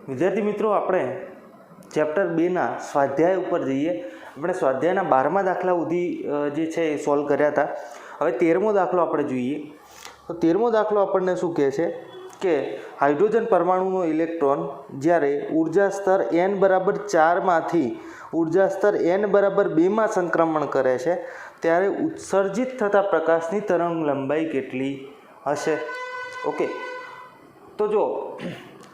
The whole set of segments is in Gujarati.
વિદ્યાર્થી મિત્રો, આપણે ચેપ્ટર 2ના સ્વાધ્યાય ઉપર જઈએ. આપણે સ્વાધ્યાયના 12મા દાખલા સુધી જે છે એ સોલ્વ કર્યા હતા. હવે 13મો દાખલો આપણે જોઈએ. તો 13મો દાખલો આપણને શું કહે છે કે હાઇડ્રોજન પરમાણુનો ઇલેક્ટ્રોન જ્યારે ઉર્જા સ્તર n બરાબર 4માંથી ઉર્જા સ્તર n બરાબર 2માં સંક્રમણ કરે છે ત્યારે ઉત્સર્જિત થતા પ્રકાશની તરંગ લંબાઈ કેટલી હશે? ઓકે, તો જો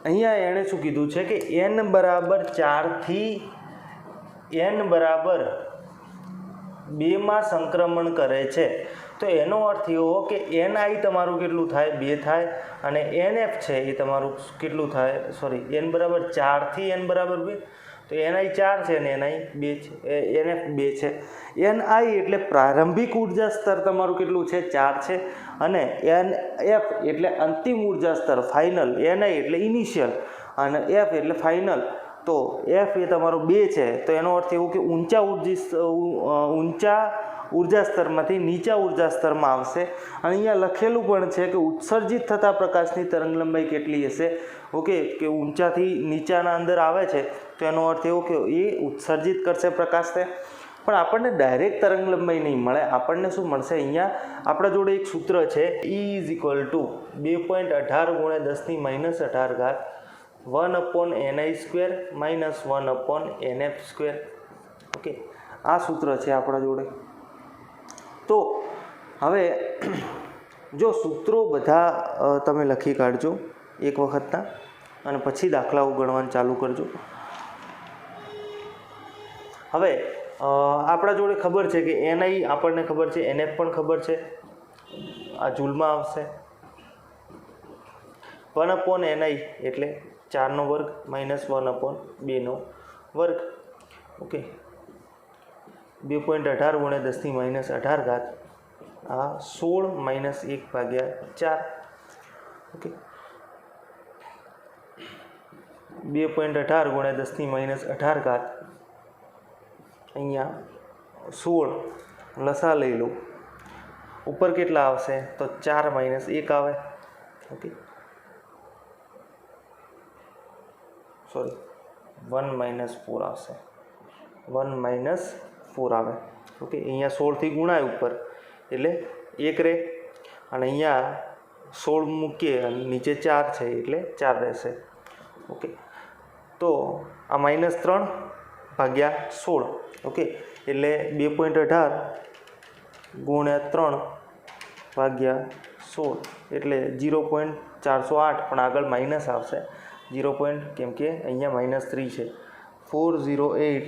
અહીંયા એણે શું કીધું છે કે n બરાબર 4થી n બરાબર 2માં સંક્રમણ કરે છે. તો એનો અર્થ એવો કે ni તમારું કેટલું થાય? 2 થાય. અને nf છે એ તમારું કેટલું થાય? n બરાબર 4થી n બરાબર 2. તો ni 4 છે અને ni 2 છે, nf 2 છે. ni એટલે પ્રારંભિક ઉર્જા સ્તર તમારું કેટલું છે? 4 છે. અને nf એટલે અંતિમ ઉર્જા સ્તર ફાઇનલ. ni એટલે ઇનિશિયલ અને f એટલે ફાઇનલ. તો f એ તમારું 2 છે. તો એનો અર્થ એવો કે ઊંચા ઉર્જા સ્તરમાંથી નીચા ઉર્જા સ્તરમાં આવશે. અને અહીંયા લખેલું પણ છે કે ઉત્સર્જિત થતા પ્રકાશની તરંગ લંબાઈ કેટલી હશે? ઓકે, કે ઊંચાથી નીચાના અંદર આવે છે તો એનો અર્થ એવો કે એ ઉત્સર્જિત કરશે પ્રકાશને. પણ આપણને ડાયરેક્ટ તરંગ લંબાઈ નહીં મળે. આપણને શું મળશે? અહીંયા આપણા જોડે એક સૂત્ર છે, E = 2.18 × 10 - 18 1/ni² - 1/nf². ઓકે, આ સૂત્ર છે આપણા જોડે. તો હવે જો સૂત્રો બધા તમે લખી કાઢજો એક વખતના અને પછી દાખલાઓ ગણવાનું ચાલુ કરજો. હવે આપણા જોડે ખબર છે કે ni આપણને ખબર છે, nf પણ ખબર છે. આ જૂલમાં આવશે. 1/ni એટલે 4 નો વર્ગ - 1/2 નો વર્ગ. ઓકે, 2.18 × 10 - 18 આ 16 - 1/4. ઓકે, 2.18 × 10 - 18 અહીંયા 16 લસા લઈ લો. ઉપર કેટલા આવશે? તો 4 - 1 આવે. ઓકે, 1 - 4 આવશે. 1 - 4 આવે. ઓકે, અહીંયા 16થી ગુણાય ઉપર એટલે 1 રહે. અને અહીંયા 16 મૂકીએ અને નીચે 4 છે એટલે 4 રહેશે. ઓકે, તો આ -3/16. ઓકે, એટલે 2.18 × 3/16 એટલે 0.408. પણ આગળ માઇનસ આવશે 0. કેમ કે અહીંયા -3 છે. 408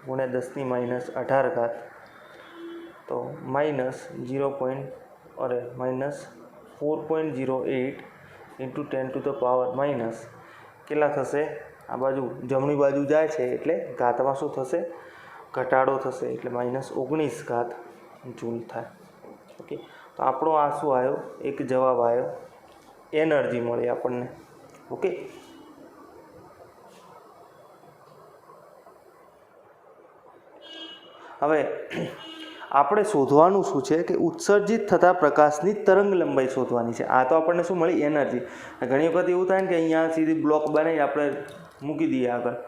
× 10 - 18 તો -4.08 × 10⁻⁻. કેટલા થશે? આ બાજુ જમણી બાજુ જાય છે એટલે ઘાતમાં શું થશે? ઘટાડો થશે એટલે -19 જૂલ થાય. ઓકે, તો આપણો આ શું આવ્યો? એક જવાબ આવ્યો, એનર્જી મળી આપણને. ઓકે, હવે આપણે શોધવાનું શું છે કે ઉત્સર્જિત થતા પ્રકાશની તરંગ લંબાઈ શોધવાની છે. આ તો આપણને શું મળી? એનર્જી. ઘણી વખત એવું થાય ને કે અહીંયા સીધી બ્લોક બનાવી આપણે મૂકી દઈએ આગળ.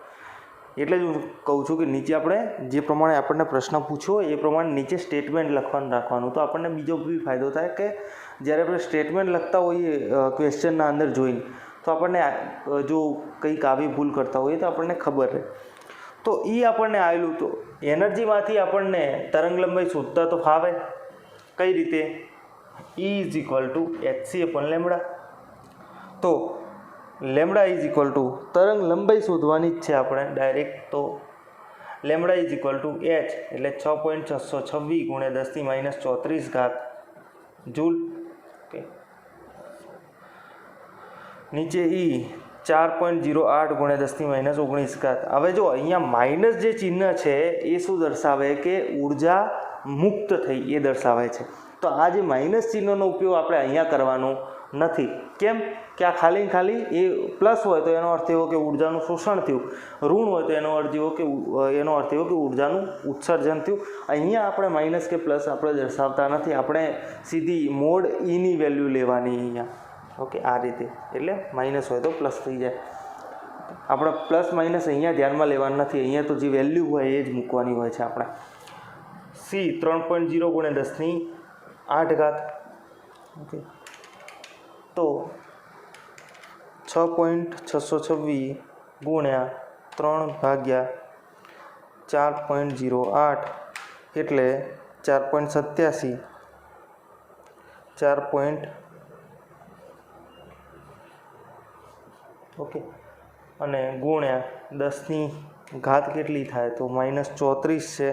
એટલે જ હું કહું છું કે નીચે આપણે જે પ્રમાણે આપણને પ્રશ્ન પૂછ્યો એ પ્રમાણે નીચે સ્ટેટમેન્ટ લખવાનું રાખવાનું. તો આપણને બીજો બી ફાયદો થાય કે જ્યારે આપણે સ્ટેટમેન્ટ લખતા હોઈએ ક્વેશ્ચનના અંદર જોઈને તો આપણને જો કંઈક આવી ભૂલ કરતા હોઈએ તો આપણને ખબર રહે. તો એ આપણને આવેલું. તો એનર્જીમાંથી આપણને તરંગ લંબાઈ શોધતા તો ફાવે. કઈ રીતે? E = hc/λ. તો λ તરંગ લંબાઈ શોધવાની જ છે આપણે ડાયરેક્ટ. તો λ = h એટલે 6.626 × 10 - 34 જૂલ. ઓકે, નીચે E 4.08 × 10 - 19. હવે જો અહીંયા માઇનસ જે ચિહ્ન છે એ શું દર્શાવે? કે ઉર્જા મુક્ત થઈ એ દર્શાવે છે. તો આ જે માઇનસ ચિહ્નનો ઉપયોગ આપણે અહીંયા કરવાનો નથી. કેમ કે આ ખાલી એ પ્લસ હોય તો એનો અર્થ એવો કે ઉર્જાનું શોષણ થયું. ઋણ હોય તો એનો અર્થ એવો કે ઉર્જાનું ઉત્સર્જન થયું. અહીંયા આપણે માઇનસ કે પ્લસ આપણે દર્શાવતા નથી. આપણે સીધી મોડ ઈની વેલ્યુ લેવાની અહીંયા. ઓકે, આ રીતે. એટલે માઇનસ હોય તો પ્લસ થઈ જાય. આપણે પ્લસ માઇનસ અહીંયા ધ્યાનમાં લેવાનું નથી, અહીંયા તો જે વેલ્યુ હોય એ જ મૂકવાની હોય છે આપણે. સી 3.0 × 10⁸. ઓકે, તો 6.626 × 3/4.08 એટલે 4.87. 4. ઓકે, અને ગુણ્યા 10⁻⁴ કેટલી થાય તો -34 છે.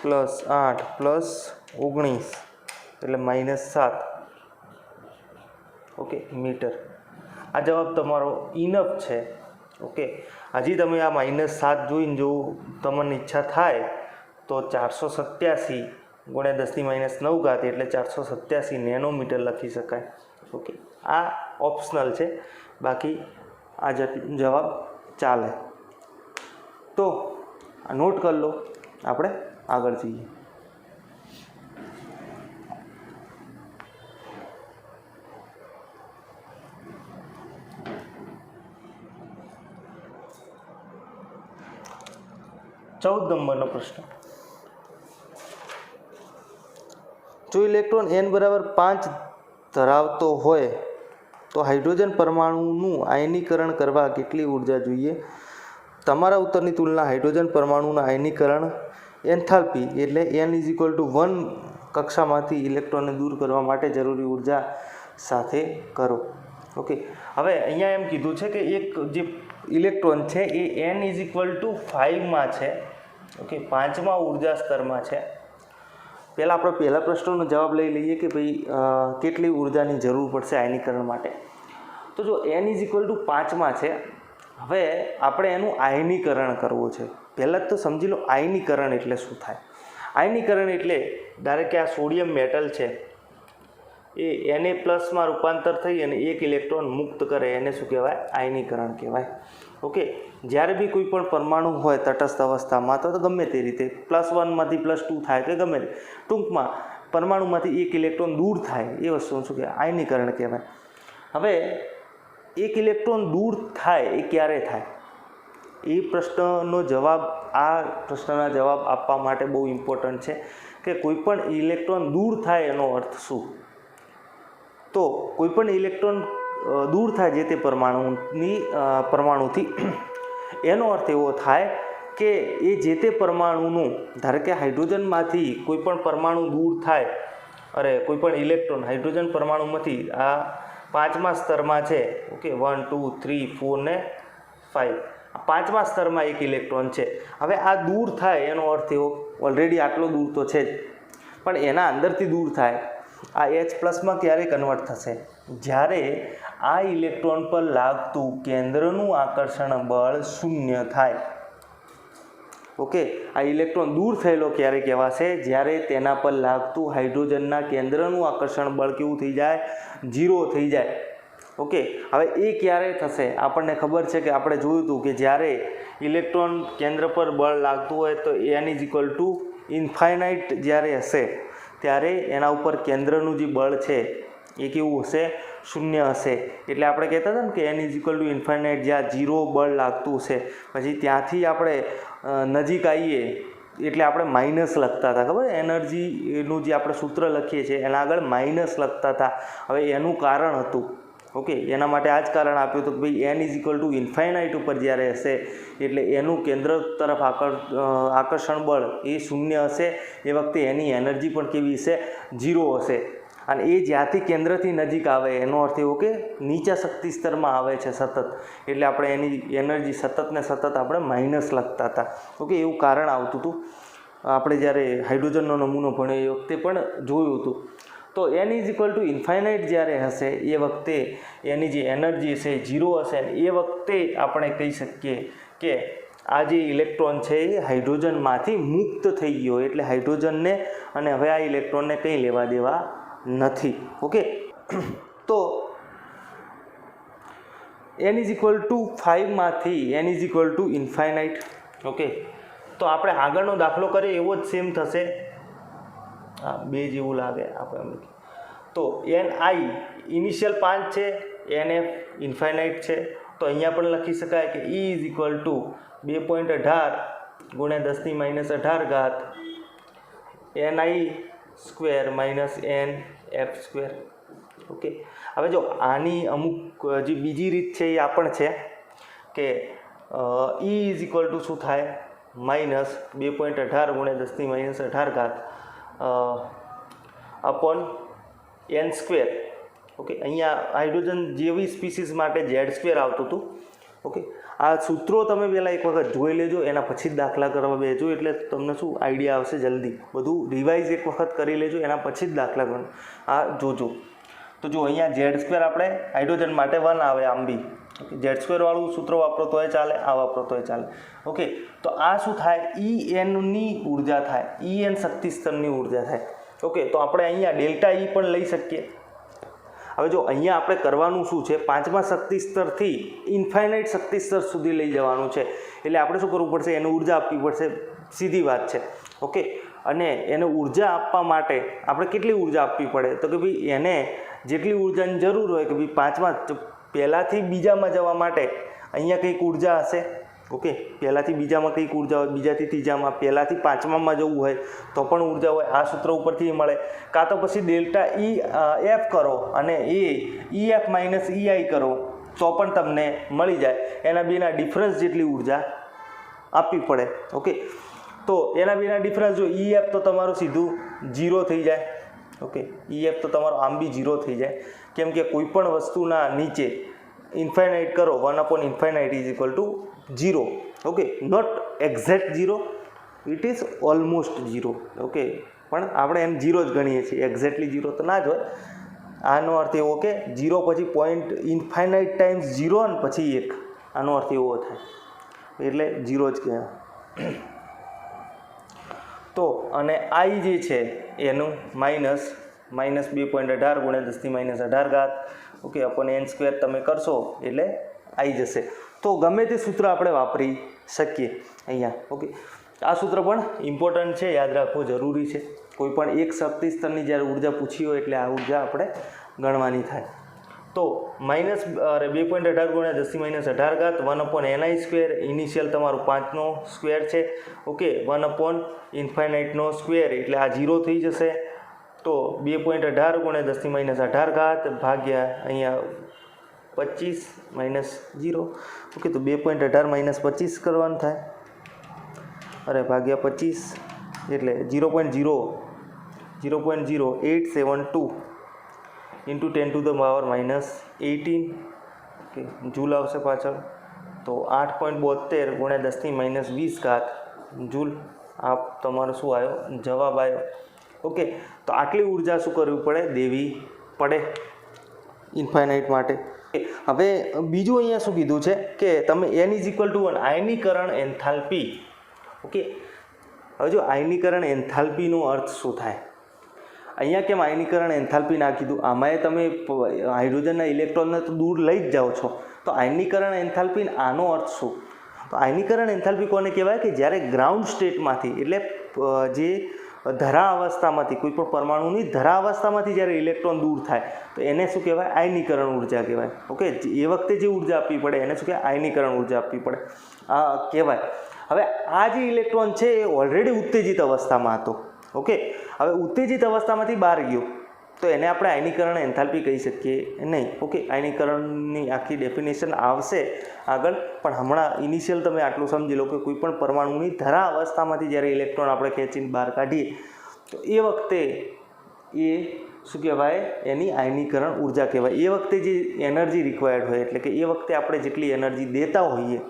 +8 +19 એટલે -7. Okay, metre. આ જવાબ તમારો ઇનફ છે. ઓકે, હજી તમે આ -7 જોઈને જો તમને ઈચ્છા થાય તો 487 × 10⁻⁹ એટલે 487 નેનોમીટર લખી શકાય. ઓકે, આ ઓપ્શનલ છે, બાકી આ જવાબ ચાલે. તો આ નોટ કરી લો, આપણે આગળ જઈએ. ચૌદ નંબરનો પ્રશ્ન. જો ઇલેક્ટ્રોન n બરાબર 5 ધરાવતો હોય તો હાઇડ્રોજન પરમાણુનું આયનીકરણ કરવા કેટલી ઉર્જા જોઈએ? તમારા ઉત્તરની તુલના હાઇડ્રોજન પરમાણુના આયનીકરણ એન્થાલ્પી એટલે n = 1 કક્ષામાંથી ઇલેક્ટ્રોનને દૂર કરવા માટે જરૂરી ઉર્જા સાથે કરો. ઓકે, હવે અહીંયા એમ કીધું છે કે એક જે ઇલેક્ટ્રોન છે એ n = 5માં છે. ઓકે, 5મા ઉર્જા સ્તરમાં છે. પહેલાં આપણે પહેલા પ્રશ્નનો જવાબ લઈ લઈએ કે ભાઈ કેટલી ઉર્જાની જરૂર પડશે આયનીકરણ માટે. તો જો n = 5માં છે, હવે આપણે એનું આયનીકરણ કરવું છે. પહેલાં તો સમજી લો આયનીકરણ એટલે શું થાય. આયનીકરણ એટલે ધારો કે આ સોડિયમ મેટલ છે એ Na+ રૂપાંતર થઈ અને એક ઇલેક્ટ્રોન મુક્ત કરે, એને શું કહેવાય? આયનીકરણ કહેવાય. ઓકે, જ્યારે બી કોઈ પણ પરમાણુ હોય તટસ્થ અવસ્થામાં તો ગમે તે રીતે +1 માંથી +2 થાય કે ગમે તે, ટૂંકમાં પરમાણુમાંથી એક ઇલેક્ટ્રોન દૂર થાય એ વસ્તુનું શું કહેવાય? આયનીકરણ કહેવાય. હવે એક ઇલેક્ટ્રોન દૂર થાય એ ક્યારે થાય? એ પ્રશ્નનો જવાબ, આ પ્રશ્નના જવાબ આપવા માટે બહુ ઇમ્પોર્ટન્ટ છે કે કોઈ પણ ઇલેક્ટ્રોન દૂર થાય એનો અર્થ શું? તો કોઈ પણ ઇલેક્ટ્રોન દૂર થાય જે તે પરમાણુથી એનો અર્થ એવો થાય કે એ જે તે પરમાણુનું, ધારો કે હાઇડ્રોજનમાંથી કોઈ પણ પરમાણુ દૂર થાય, કોઈ પણ ઇલેક્ટ્રોન હાઇડ્રોજન પરમાણુમાંથી આ 5મા સ્તરમાં છે. ઓકે, 1 2 3 4 ને 5, આ 5મા સ્તરમાં એક ઇલેક્ટ્રોન છે. હવે આ દૂર થાય એનો અર્થ એવો, ઓલરેડી આટલો દૂર તો છે જ, પણ એના અંદરથી દૂર થાય. આ H+ ક્યારે કન્વર્ટ થશે? જ્યારે આ ઇલેક્ટ્રોન પર લાગતું કેન્દ્રનું આકર્ષણ બળ 0 થાય. ઓકે, આ ઇલેક્ટ્રોન દૂર થયેલો ક્યારે કહેવાશે? જ્યારે તેના પર લાગતું હાઇડ્રોજનના કેન્દ્રનું આકર્ષણ બળ કેવું થઈ જાય? 0 થઈ જાય. ઓકે, હવે એ ક્યારે થશે? આપણને ખબર છે કે આપણે જોયું હતું કે જ્યારે ઇલેક્ટ્રોન કેન્દ્ર પર બળ લાગતું હોય તો n = ∞ જ્યારે હશે ત્યારે એના ઉપર કેન્દ્રનું જે બળ છે એ કેવું હશે? 0 હશે. એટલે આપણે કહેતા હતા ને કે n = ∞, જ્યાં 0 બળ લાગતું હશે, પછી ત્યાંથી આપણે નજીક આવીએ એટલે આપણે માઇનસ લખતા હતા. ખબર? એનર્જીનું જે આપણે સૂત્ર લખીએ છીએ એના આગળ માઇનસ લખતા હતા. હવે એનું કારણ હતું. ઓકે, એના માટે આ જ કારણ આપ્યું હતું કે ભાઈ n = ∞ ઉપર જ્યારે હશે એટલે એનું કેન્દ્ર તરફ આકર્ષણ બળ એ 0 હશે. એ વખતે એની એનર્જી પણ કેવી હશે? 0 હશે. અને એ જ્યાંથી કેન્દ્રથી નજીક આવે એનો અર્થ એવો કે નીચા શક્તિ સ્તરમાં આવે છે સતત, એટલે આપણે એની એનર્જી સતત ને સતત આપણે માઇનસ લખતા હતા. ઓકે, એવું કારણ આવતું હતું. આપણે જ્યારે હાઇડ્રોજનનો નમૂનો ભણ્યો એ વખતે પણ જોયું હતું. તો n = ∞ જ્યારે હશે એ વખતે એની જે એનર્જી છે 0 હશે, અને એ વખતે આપણે કહી શકીએ કે આ જે ઇલેક્ટ્રોન છે એ હાઇડ્રોજનમાંથી મુક્ત થઈ ગયો, એટલે હાઇડ્રોજનને અને હવે આ ઇલેક્ટ્રોનને કંઈ લેવા દેવા નથી. ઓકે, તો n = 5માંથી n = ∞. ઓકે, તો આપણે આગળનો દાખલો કરીએ એવો જ સેમ થશે. 2 જેવું લાગે આપણે. તો એન આઈ ઇનિશિયલ 5 છે, એન એફ ઇન્ફાઇનાઇટ છે, તો અહીંયા પણ લખી શકાય કે E ઇઝ ઇક્વલ ટુ 2.18 ગુણ્યા 10⁻18 N I square minus N F square. Okay, હવે જો આની અમુક જે બીજી રીત છે એ આ પણ છે કે E ઇઝ ઇક્વલ ટુ શું થાય -2.18 ગુણ્યા 10⁻18 અપોન એન સ્ક્વેર. ઓકે, અહીંયા હાઇડ્રોજન જેવી સ્પીસીસ માટે ઝેડ સ્ક્વેર આવતું હતું. ઓકે, આ સૂત્રો તમે પહેલાં એક વખત જોઈ લેજો, એના પછી જ દાખલા કરવા બેસજો એટલે તમને શું આઈડિયા આવશે જલ્દી. બધું રિવાઇઝ એક વખત કરી લેજો, એના પછી જ દાખલા કરવાનું. આ જોજો. તો જો અહીંયા ઝેડ સ્ક્વેર આપણે હાઇડ્રોજન માટે 1 આવે આમ બી. ઓકે, ઝેડ સ્ક્વેરવાળું સૂત્ર વાપરો તોય ચાલે, આ વાપરો તોય ચાલે. ઓકે, તો આ શું થાય, ઈ એનની ઉર્જા થાય, ઈ એન શક્તિ સ્તરની ઉર્જા થાય. ઓકે, તો આપણે અહીંયા ડેલ્ટા ઈ પણ લઈ શકીએ. હવે જો અહીંયા આપણે કરવાનું શું છે, 5મા શક્તિ સ્તરથી ઇન્ફાઇનાઇટ શક્તિ સ્તર સુધી લઈ જવાનું છે. એટલે આપણે શું કરવું પડશે, એને ઉર્જા આપવી પડશે, સીધી વાત છે. ઓકે, અને એને ઉર્જા આપવા માટે આપણે કેટલી ઉર્જા આપવી પડે, તો કે ભાઈ એને જેટલી ઉર્જાની જરૂર હોય કે ભાઈ 5મા પહેલાંથી બીજામાં જવા માટે અહીંયા કંઈક ઉર્જા હશે. ઓકે, પહેલાંથી બીજામાં કંઈક ઉર્જા હોય, બીજાથી ત્રીજામાં, પહેલાંથી 5મામાં જવું હોય તો પણ ઉર્જા હોય. આ સૂત્ર ઉપરથી મળે. કાં તો પછી ડેલ્ટા ઈ એફ કરો અને એ ઈ એફ માઇનસ ઈ આઈ કરો તો પણ તમને મળી જાય. એના બેના ડિફરન્સ જેટલી ઉર્જા આપવી પડે. ઓકે, તો એના બેના ડિફરન્સ જો ઈ એફ તો તમારું સીધું 0 થઈ જાય. ઓકે, ઈ એફ તો તમારો આમ બી 0 થઈ જાય, કેમ કે કોઈ પણ વસ્તુના નીચે ઇન્ફાઇનાઇટ કરો 1/∞ is equal to 0. Okay, not exact 0, it is almost 0. Okay, પણ આપણે એમ 0 જ ગણીએ છીએ, એક્ઝેક્ટલી 0 તો ના જ હોય. આનો અર્થ એવો કે 0 પછી પોઈન્ટ ઇન્ફાઇનાઇટ ટાઈમ્સ 0 અને પછી 1, આનો અર્થ એવો થાય, એટલે 0 જ કહેવાય. તો અને આઈ જે છે એનું -2.18 ગુણ્યા 10⁻18. ઓકે, અપોન એન સ્ક્વેર તમે કરશો એટલે આવી જશે. તો ગમે તે સૂત્ર આપણે વાપરી શકીએ અહીંયા. ઓકે, આ સૂત્ર પણ ઇમ્પોર્ટન્ટ છે, યાદ રાખવું જરૂરી છે. કોઈ પણ એક શક્તિ સ્તરની જ્યારે ઉર્જા પૂછી હોય એટલે આ ઉર્જા આપણે ગણવાની થાય. તો -2.18 ગુણ્યા 10⁻18 1/ni સ્ક્વેર, ઇનિશિયલ તમારું 5નો સ્ક્વેર છે. ઓકે, 1/∞ સ્ક્વેર એટલે આ 0 થઈ જશે. તો 2.18 ગુણ્યા 10⁻18 ભાગ્યા અહીંયા 25 - 0. ઓકે, તો 2.18 - 25 કરવાનું થાય, અરે ભાગ્યા 25 એટલે 0.0872 ઇન્ટુ 10⁻18. ઓકે, જૂલ આવશે પાછળ. તો 8.72 ગુણ્યા 10⁻20 જૂલ. આ તમારો શું આવ્યો, જવાબ આવ્યો. ઓકે, તો આટલી ઉર્જા શું કરવી પડે, દેવી પડે ઇન્ફાઇનાઇટ માટે. હવે બીજું અહીંયા શું કીધું છે કે તમે n ઇઝ ઇક્વલ ટુ 1 આયનીકરણ એન્થાલ્પી. ઓકે, હવે જો આયનીકરણ એન્થાલ્પીનો અર્થ શું થાય, અહીંયા કેમ આયનીકરણ એન્થાલ્પી ના કીધું, આમાંય તમે હાઇડ્રોજનના ઇલેક્ટ્રોનને તો દૂર લઈ જ જાઓ છો, તો આયનીકરણ એન્થાલ્પી આનો અર્થ શું? તો આયનીકરણ એન્થાલ્પી કોને કહેવાય કે જ્યારે ગ્રાઉન્ડ સ્ટેટમાંથી એટલે જે ધરા અવસ્થામાંથી કોઈ પણ પરમાણુની ધરા અવસ્થામાંથી જ્યારે ઇલેક્ટ્રોન દૂર થાય તો એને શું કહેવાય, આયનીકરણ ઉર્જા કહેવાય. ઓકે, એ વખતે જે ઉર્જા આપવી પડે એને શું કહેવાય, આયનીકરણ ઉર્જા આપવી પડે આ કહેવાય. હવે આ જે ઇલેક્ટ્રોન છે એ ઓલરેડી ઉત્તેજિત અવસ્થામાં હતો. ઓકે, હવે ઉત્તેજિત અવસ્થામાંથી બહાર ગયો તો એને આપણે આયનીકરણ એન્થાલ્પી કહી શકીએ નહીં. ઓકે, આયનીકરણની આખી ડેફિનેશન આવશે આગળ, પણ હમણાં ઇનિશિયલ તમે આટલું સમજી લો કે કોઈ પણ પરમાણુની ધરા અવસ્થામાંથી જ્યારે ઇલેક્ટ્રોન આપણે ખેંચીને બહાર કાઢીએ તો એ વખતે એ શું કહેવાય, એની આયનીકરણ ઉર્જા કહેવાય. એ વખતે જે એનર્જી રિક્વાયર્ડ હોય એટલે કે એ વખતે આપણે જેટલી એનર્જી દેતા હોઈએ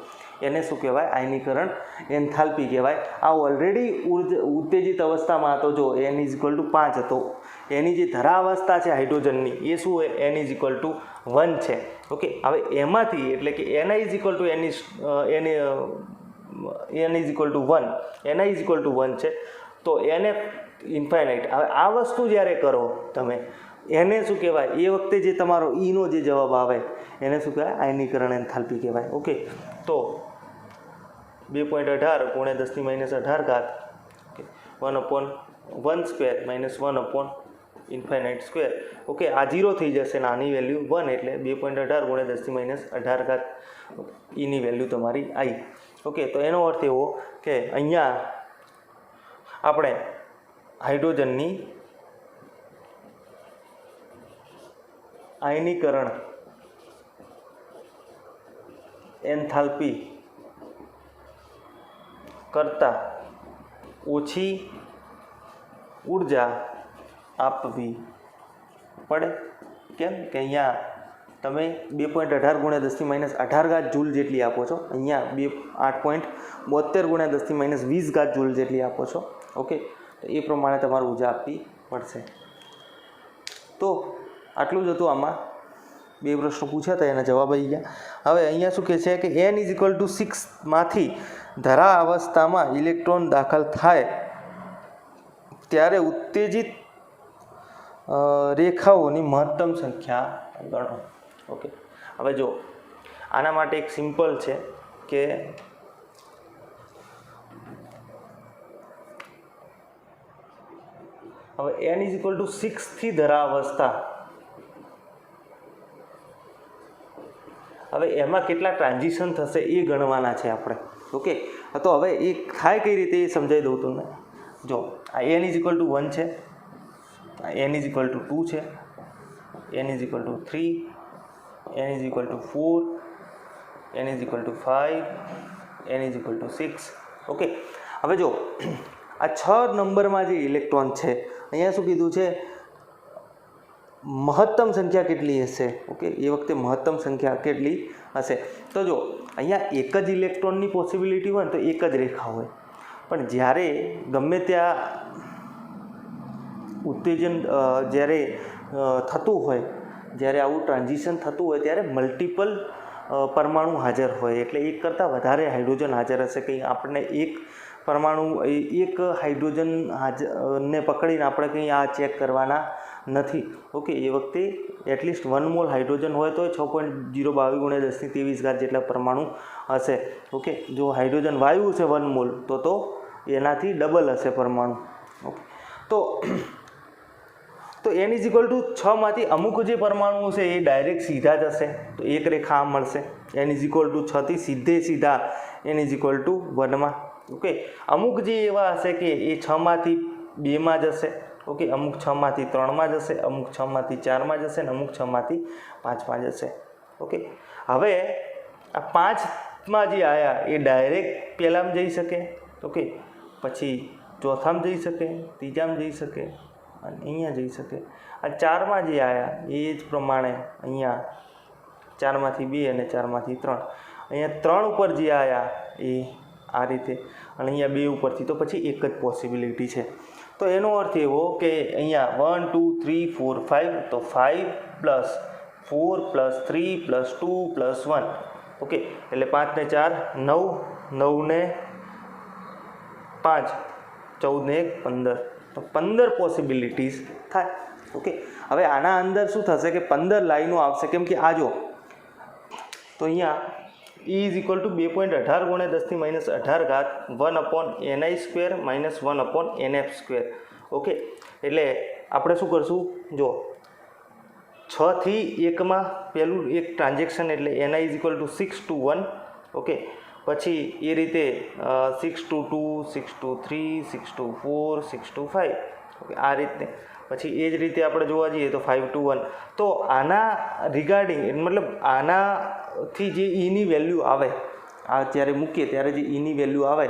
એને શું કહેવાય, આયનીકરણ એન્થાલ્પી કહેવાય. આ ઓલરેડી ઉત્તેજિત અવસ્થામાં હતો, જો n ઇઝ ઇક્વલ ટુ 5 હતો, એની જે ધરા અવસ્થા છે હાઇડ્રોજનની એ શું હોય, n ઇઝ ઇક્વલ ટુ 1 છે. ઓકે, હવે એમાંથી એટલે કે ni is equal two n is equal to 1, ni is equal to 1 છે, તો nf ઇન્ફાઇનાઇટ. હવે આ વસ્તુ જ્યારે કરો તમે એને શું કહેવાય, એ વખતે જે તમારો ઈનો જે જવાબ આવે એને શું કહેવાય, આયનીકરણ એન્થાલ્પી કહેવાય. ઓકે, તો 2.18 ગુણ્યા 10⁻18 1/1² - 1/2 ઇન્ફાઇનાઇટ સ્ક્વેર. ઓકે, આ 0 થઈ જશે અને આની વેલ્યુ 1 એટલે 2.18 × 10⁻18 એની વેલ્યુ તમારી આવી. ઓકે, તો એનો અર્થ એવો કે અહીંયા આપણે હાઇડ્રોજનની આયનીકરણ એન્થાલ્પી કરતાં ઓછી ઉર્જા આપવી પડે. કેમ કે અહીંયા તમે 2.18 × 10⁻18 જૂલ જેટલી આપો છો, અહીંયા 8.72 × 10⁻20 જૂલ જેટલી આપો છો. ઓકે, તો એ પ્રમાણે તમારે ઉર્જા આપવી પડશે. તો આટલું જ હતું. આમાં 2 પ્રશ્નો પૂછ્યા હતા, એના જવાબ આવી ગયા. હવે અહીંયા શું કહે છે કે n = 6 માંથી ધરા અવસ્થામાં ઇલેક્ટ્રોન દાખલ થાય ત્યારે ઉત્તેજિત રેખાઓની મહત્તમ સંખ્યા ગણો. ઓકે, હવે જો આના માટે એક સિમ્પલ છે કે હવે n = 6 થી ધરા અવસ્થા, હવે એમાં કેટલા ટ્રાન્ઝિશન થશે એ ગણવાના છે આપણે. ઓકે, તો હવે એ થાય કઈ રીતે એ સમજાવી દઉં તમને. જો આ n = 1 છે, આ n = 2 છે, n = 3, n = 4, n = 5, n = 6. Okay, હવે જો આ 6 નંબરમાં જે ઇલેક્ટ્રોન છે, અહીંયા શું કીધું છે, મહત્તમ સંખ્યા કેટલી હશે. ઓકે, એ વખતે મહત્તમ સંખ્યા કેટલી હશે. તો જો અહીંયા એક જ ઇલેક્ટ્રોનની પોસિબિલિટી હોય ને તો એક જ રેખા હોય, પણ જ્યારે ગમે ત્યાં ઉત્તેજન જ્યારે થતું હોય, જ્યારે આવું ટ્રાન્ઝિશન થતું હોય ત્યારે મલ્ટિપલ પરમાણુ હાજર હોય, એટલે એક કરતાં વધારે હાઇડ્રોજન હાજર હશે. કંઈ આપણને એક પરમાણુ એક હાઇડ્રોજન ને પકડીને આપણે કંઈ આ ચેક કરવાના નથી. ઓકે, એ વખતે એટલીસ્ટ 1 મોલ હાઇડ્રોજન હોય તો 6.022 × 10⁻23 જેટલા પરમાણુ હશે. ઓકે, જો હાઇડ્રોજન વાયુ છે 1 મોલ તો એનાથી ડબલ હશે પરમાણુ. ઓકે, તો n = 6 માંથી અમુક જે પરમાણુઓ છે એ ડાયરેક્ટ સીધા જ હશે, તો એક રેખા આમ મળશે. n = 6 થી સીધા n = 1માં. ઓકે, અમુક જે એવા હશે કે એ 6 માંથી 2માં જશે. ઓકે, અમુક 6 માંથી 3માં જશે, અમુક 6 માંથી 4માં જશે, અને અમુક 6 માંથી 5માં જશે. ઓકે, હવે આ 5માં જે આવ્યા એ ડાયરેક્ટ પહેલામાં જઈ શકે. ઓકે, પછી ચોથામાં જઈ શકે, ત્રીજામાં જઈ શકે અને અહીંયા જઈ શકે. આ 4માં જે આવ્યા એ જ પ્રમાણે અહીંયા 4 માંથી 2 અને 4 માંથી 3, અહીંયા 3 ઉપર જે આવ્યા એ આ રીતે, અને અહીંયા 2 ઉપરથી, તો પછી એક જ પોસિબિલિટી છે. તો એનો અર્થ એવો કે અહીંયા 1 2 3 4 5, તો 5 + 4 + 3 + 2 + 1. ઓકે, એટલે 5 ને 4 9, 9 ને 5 14 ને 1 15, તો 15 પોસિબિલિટીઝ થાય. ઓકે, હવે આના અંદર શું થશે કે 15 લાઈનો આવશે. કેમ કે આ જો, તો અહીંયા E = 2.18 × 10⁻18 1/ni² - 1/nf². ઓકે, એટલે આપણે શું કરશું, જો 6 થી 1માં પહેલું એક ટ્રાન્ઝેક્શન એટલે ni = 6 to 1. ઓકે, પછી એ રીતે 6 to 2, 6 to 3, 6 to 4, 6 to 5. Okay, આ રીતે. પછી એ જ રીતે આપણે જોવા જઈએ તો 5 to 1. તો આના રિગાર્ડિંગ મતલબ આનાથી જે ઈની વેલ્યુ આવે, આ જ્યારે મૂકીએ ત્યારે જે ઈની વેલ્યુ આવે,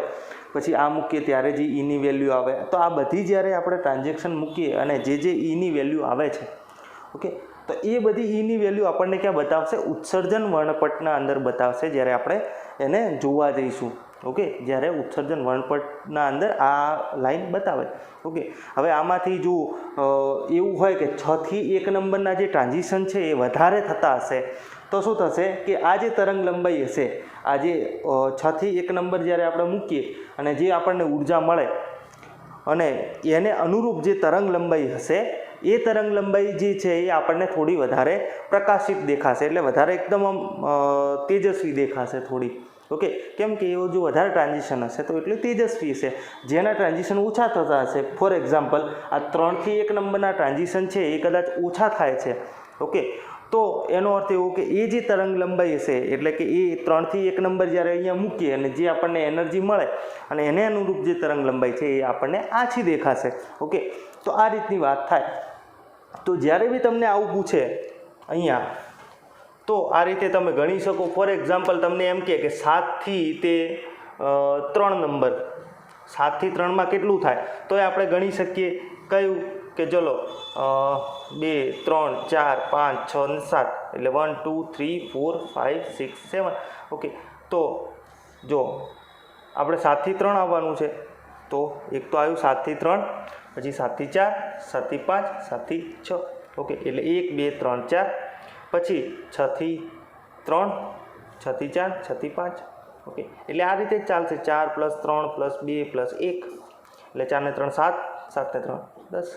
પછી આ મૂકીએ ત્યારે જે ઈની વેલ્યુ આવે, તો આ બધી જ્યારે આપણે ટ્રાન્ઝેક્શન મૂકીએ અને જે ઈની વેલ્યુ આવે છે, ઓકે, તો એ બધી ઈની વેલ્યુ આપણને ક્યાં બતાવશે, ઉત્સર્જન વર્ણપટના અંદર બતાવશે જ્યારે આપણે એને જોવા જઈશું. ઓકે, જ્યારે ઉત્સર્જન વર્ણપટના અંદર આ લાઈન બતાવે. ઓકે, હવે આમાંથી જો એવું હોય કે 6 થી 1 નંબરના જે ટ્રાન્ઝિશન છે એ વધારે થતા હશે, તો શું થશે કે આ જે તરંગ લંબાઈ હશે, આ જે 6 થી 1 નંબર જ્યારે આપણે મૂકીએ અને જે આપણને ઉર્જા મળે અને એને અનુરૂપ જે તરંગ લંબાઈ હશે, એ તરંગ લંબાઈ જે છે એ આપણને થોડી વધારે પ્રકાશિત દેખાશે, એટલે વધારે એકદમ તેજસ્વી દેખાશે થોડી. ઓકે, કેમ કે એવો જો વધારે ટ્રાન્ઝિશન હશે તો એટલું તેજસ્વી હશે. જેના ટ્રાન્ઝિશન ઓછા થતા હશે, ફોર એક્ઝામ્પલ આ 3 થી 1 નંબરના ટ્રાન્ઝિશન છે એ કદાચ ઓછા થાય છે. ઓકે, તો એનો અર્થ એવો કે એ જે તરંગ લંબાઈ હશે એટલે કે એ 3 થી 1 નંબર જ્યારે અહીંયા મૂકીએ અને જે આપણને એનર્જી મળે અને એને અનુરૂપ જે તરંગ લંબાઈ છે એ આપણને આછી દેખાશે. ઓકે, તો આ રીતની વાત થાય. તો જ્યારે બી તમને આવું પૂછે અહીંયા તો આ રીતે તમે ગણી શકો. ફોર એક્ઝામ્પલ તમને એમ કે 7 થી તે 3 નંબર, 7 થી 3માં કેટલું થાય તો એ આપણે ગણી શકીએ. કયું કે ચલો 2 3 4 5 6 અને 7 એટલે 1 2 3 4 5 6 7. ઓકે, તો જો આપણે 7 થી 3 આવવાનું છે તો એક તો આવ્યું 7 થી 3, પછી 7 થી 4, 7 થી 5, 7 થી 6. ઓકે, એટલે 1 2 3 4, પછી 6 થી 3, 6 થી 4, 6 થી 5. ઓકે, એટલે આ રીતે જ ચાલશે. 4 + 3 + 2 + 1 એટલે 4 ને 3 7, 7 ને 3 10.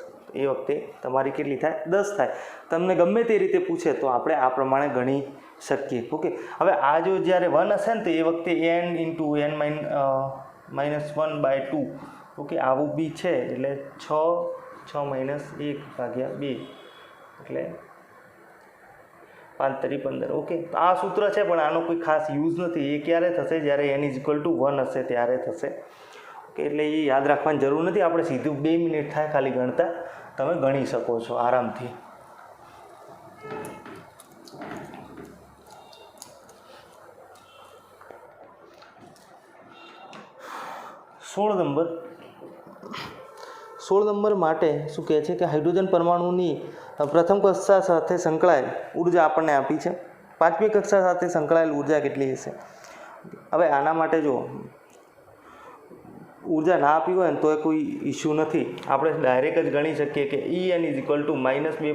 એ વખતે તમારી કેટલી થાય? 10 થાય. તમને ગમે તે રીતે પૂછે તો આપણે આ પ્રમાણે ગણી શકીએ. ઓકે, હવે આ જો જ્યારે 1 હશે ને તો એ વખતે n × n - 1/2. ઓકે, આવું બી છે એટલે 6 - 1 / 2 એટલે 5 × 15. ઓકે, તો આ સૂત્ર છે પણ આનો કોઈ ખાસ યુઝ નથી. એ ક્યારે થશે? જ્યારે n = 1 હશે ત્યારે થશે. ઓકે, એટલે એ યાદ રાખવાની જરૂર નથી. આપણે સીધું 2 મિનિટ થાય ખાલી ગણતા તમે ગણી શકો છો આરામથી. 16 નંબર માટે શું કહે છે કે હાઇડ્રોજન પરમાણુની પ્રથમ કક્ષા સાથે સંકળાયેલ ઉર્જા આપણને આપી છે. 5મી કક્ષા સાથે સંકળાયેલ ઉર્જા કેટલી હશે? હવે આના માટે જો ઉર્જા ના આપી હોય ને તો એ કોઈ ઇસ્યુ નથી. આપણે ડાયરેક્ટ જ ગણી શકીએ કે En = -2.18 ×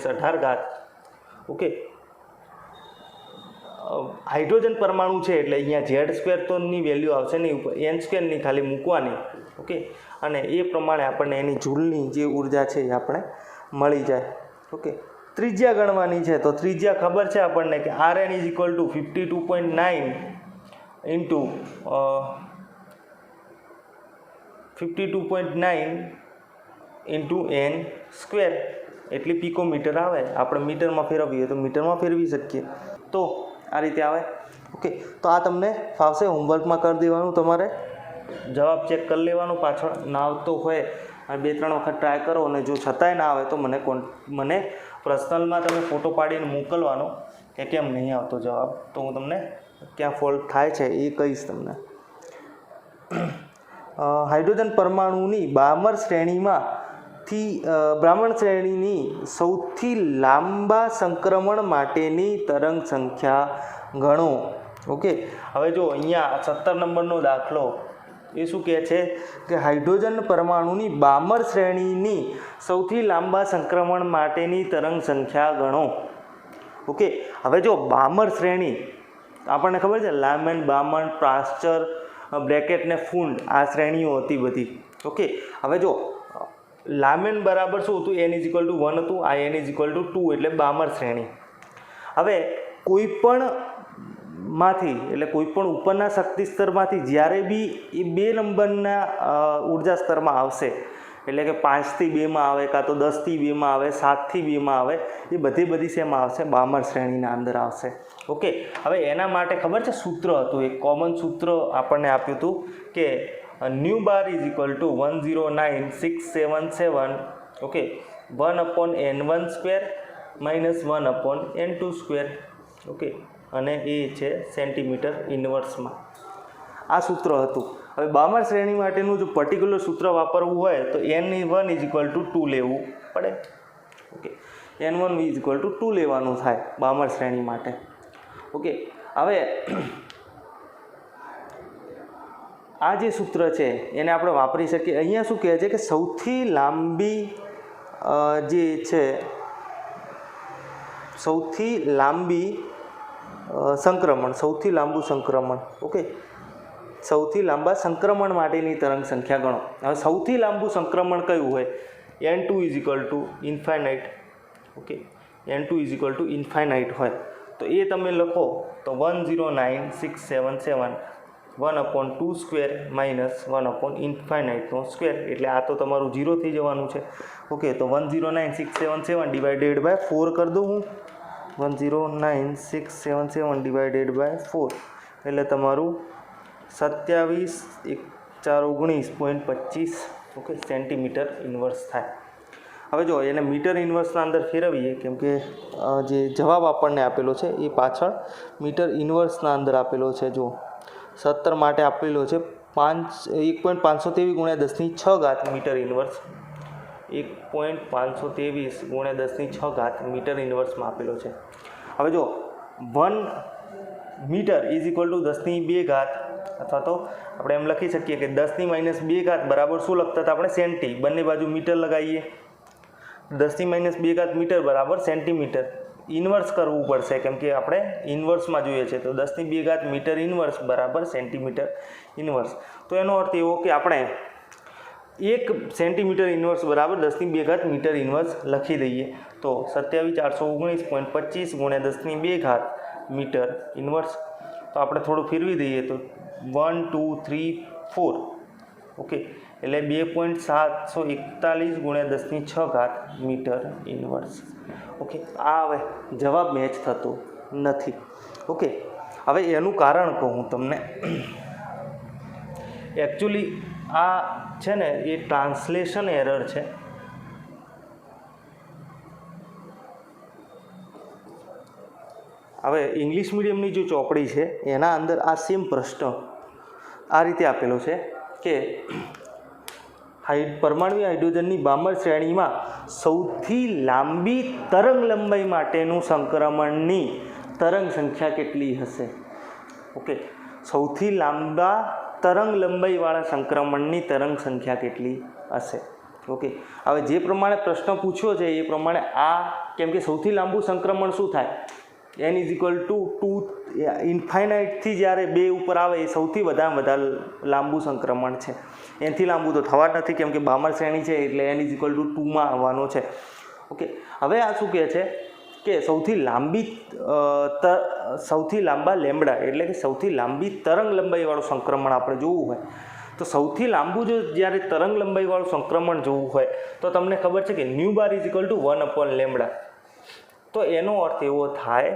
10⁻18. ઓકે, હાઇડ્રોજન પરમાણુ છે એટલે અહીંયા Z² તોની વેલ્યુ આવશે નહીં, ઉપર n² ની ખાલી મૂકવાની. ઓકે, અને એ પ્રમાણે આપણને એની જૂલની જે ઉર્જા છે એ આપણે મળી જાય. ઓકે, ત્રિજ્યા ગણવાની છે તો ત્રિજ્યા ખબર છે આપણને કે Rn = 52.9 × n², એટલી પિકોમીટર આવે. આપણે મીટરમાં ફેરવીએ તો મીટરમાં ફેરવી શકીએ. તો આ રીતે આવે. ઓકે, તો આ તમને ફાવશે. હોમવર્કમાં કરી દેવાનું, તમારે જવાબ ચેક કરી લેવાનો. પાછળ ના આવતો હોય અને 2-3 વખત ટ્રાય કરો અને જો છતાંય ના આવે તો મને પર્સનલમાં તમે ફોટો પાડીને મોકલવાનો કે કેમ નહીં આવતો જવાબ, તો હું તમને ક્યાં ફોલ્ટ થાય છે એ કહીશ તમને. હાઇડ્રોજન પરમાણુની બ્રાહ્મણ શ્રેણીની સૌથી લાંબા સંક્રમણ માટેની તરંગ સંખ્યા ગણો. ઓકે, હવે જો અહીંયા 17 નંબરનો દાખલો એ શું કહે છે કે હાઇડ્રોજન પરમાણુની બામર શ્રેણીની સૌથી લાંબા સંક્રમણ માટેની તરંગ સંખ્યા ગણો. ઓકે, હવે જો બામર શ્રેણી આપણને ખબર છે, લામેન, બામણ, પ્રાસ્ચર, બ્રેકેટ ને ફૂંડ, આ શ્રેણીઓ હતી બધી. ઓકે, હવે જો લામેન બરાબર શું હતું? n = 1 હતું. આ n = 2 એટલે બામર શ્રેણી. હવે કોઈ પણ ઉપરના શક્તિ સ્તરમાંથી જ્યારે બી એ 2 નંબરના ઉર્જા સ્તરમાં આવશે, એટલે કે 5 થી 2માં આવે, કાં તો 10 થી 2માં આવે, 7 થી 2માં આવે, એ બધી શેમાં આવશે? બામર શ્રેણીના અંદર આવશે. ઓકે, હવે એના માટે ખબર છે સૂત્ર હતું, એક કોમન સૂત્ર આપણને આપ્યું હતું કે ν bar = 109,677. Okay, 1/n1² - 1/n2². Okay, અને એ છે સેન્ટીમીટર ઇન્વર્સમાં. આ સૂત્ર હતું. હવે બામર શ્રેણી માટેનું જો પર્ટિક્યુલર સૂત્ર વાપરવું હોય તો n1 = 2 લેવું પડે. ઓકે, n1 = 2 લેવાનું થાય બામર શ્રેણી માટે. ઓકે, હવે આ જે સૂત્ર છે એને આપણે વાપરી શકીએ. અહીંયા શું કહે છે કે સૌથી લાંબી જે છે સૌથી લાંબુ સંક્રમણ. ઓકે, સૌથી લાંબા સંક્રમણ માટેની તરંગ સંખ્યા ગણો. હવે સૌથી લાંબુ સંક્રમણ કયું હોય? n2 = infinite. Okay, n2 = infinite હોય તો એ તમે લખો તો 109,677 1/2² માઇનસ 1/∞² એટલે આ તો તમારું 0 થઈ જવાનું છે. ઓકે, તો 109,677 ડિવાઇડેડ બાય 4 કરી દઉં હું. 109,677 ડિવાઇડેડ બાય 4 એટલે તમારું 27,419.25 ઓકે સેન્ટીમીટર ઇન્વર્સ થાય. હવે જો એને મીટર ઇન્વર્સના અંદર ફેરવીએ, કેમ કે જે જવાબ આપણને આપેલો છે એ પાછળ મીટર ઇન્વર્સના અંદર આપેલો છે. જો 17 માટે આપેલો છે 1.523 × 10⁶ મીટર ઇન્વર્સ. 1.523 × 10⁶ મીટર ઇન્વર્સમાં આપેલો છે. હવે જો 1 મીટર ઇઝ ઇક્વલ ટુ 10⁻², અથવા તો આપણે એમ લખી શકીએ કે 10⁻² બરાબર શું લખતા હતા આપણે? સેન્ટી. બંને બાજુ મીટર લગાવીએ. 10⁻² મીટર બરાબર સેન્ટીમીટર. ઇન્વર્સ કરવું પડશે કેમ કે આપણે ઇન્વર્સમાં જોઈએ છે. તો 10⁻² મીટર ઇન્વર્સ બરાબર સેન્ટીમીટર ઇન્વર્સ. તો એનો અર્થ એવો કે આપણે 1 સેન્ટીમીટર ઇન્વર્સ બરાબર 10⁻² મીટર ઇન્વર્સ લખી દઈએ. તો 27,419.25 × 10⁻² મીટર ઇન્વર્સ. તો આપણે થોડું ફેરવી દઈએ તો 1 2 3 4 ઓકે એટલે 2.741 × 10⁶ મીટર ઇન્વર્સ. ઓકે, આ હવે જવાબ મેચ થતો નથી. ઓકે, હવે એનું કારણ કહું હું તમને. એકચ્યુઅલી આ છે ને એ ટ્રાન્સલેશન એરર છે. હવે ઇંગ્લિશ મીડિયમની જે ચોપડી છે એના અંદર આ સેમ પ્રશ્ન આ રીતે આપેલો છે કે પરમાણુ હાઇડ્રોજનની બામર શ્રેણીમાં સૌથી લાંબી તરંગ લંબાઈ માટેનું સંક્રમણની તરંગ સંખ્યા કેટલી હશે? ઓકે, સૌથી લાંબા તરંગ લંબાઈવાળા સંક્રમણની તરંગ સંખ્યા કેટલી હશે? ઓકે, હવે જે પ્રમાણે પ્રશ્ન પૂછ્યો છે એ પ્રમાણે આ, કેમ કે સૌથી લાંબુ સંક્રમણ શું થાય? n = 2 ઇન્ફાઇનાઇટથી જ્યારે 2 ઉપર આવે એ સૌથી વધારે લાંબુ સંક્રમણ છે. એનાથી લાંબુ તો થવા જ નથી કેમ કે બામર શ્રેણી છે એટલે n = 2માં આવવાનો છે. ઓકે, હવે આ શું કહે છે કે સૌથી લાંબા લેમ્બડા એટલે કે સૌથી લાંબી તરંગ લંબાઈવાળું સંક્રમણ આપણે જોવું હોય તો સૌથી લાંબુ જો જ્યારે તરંગ લંબાઈવાળું સંક્રમણ જોવું હોય તો તમને ખબર છે કે ν = 1/λ. તો એનો અર્થ એવો થાય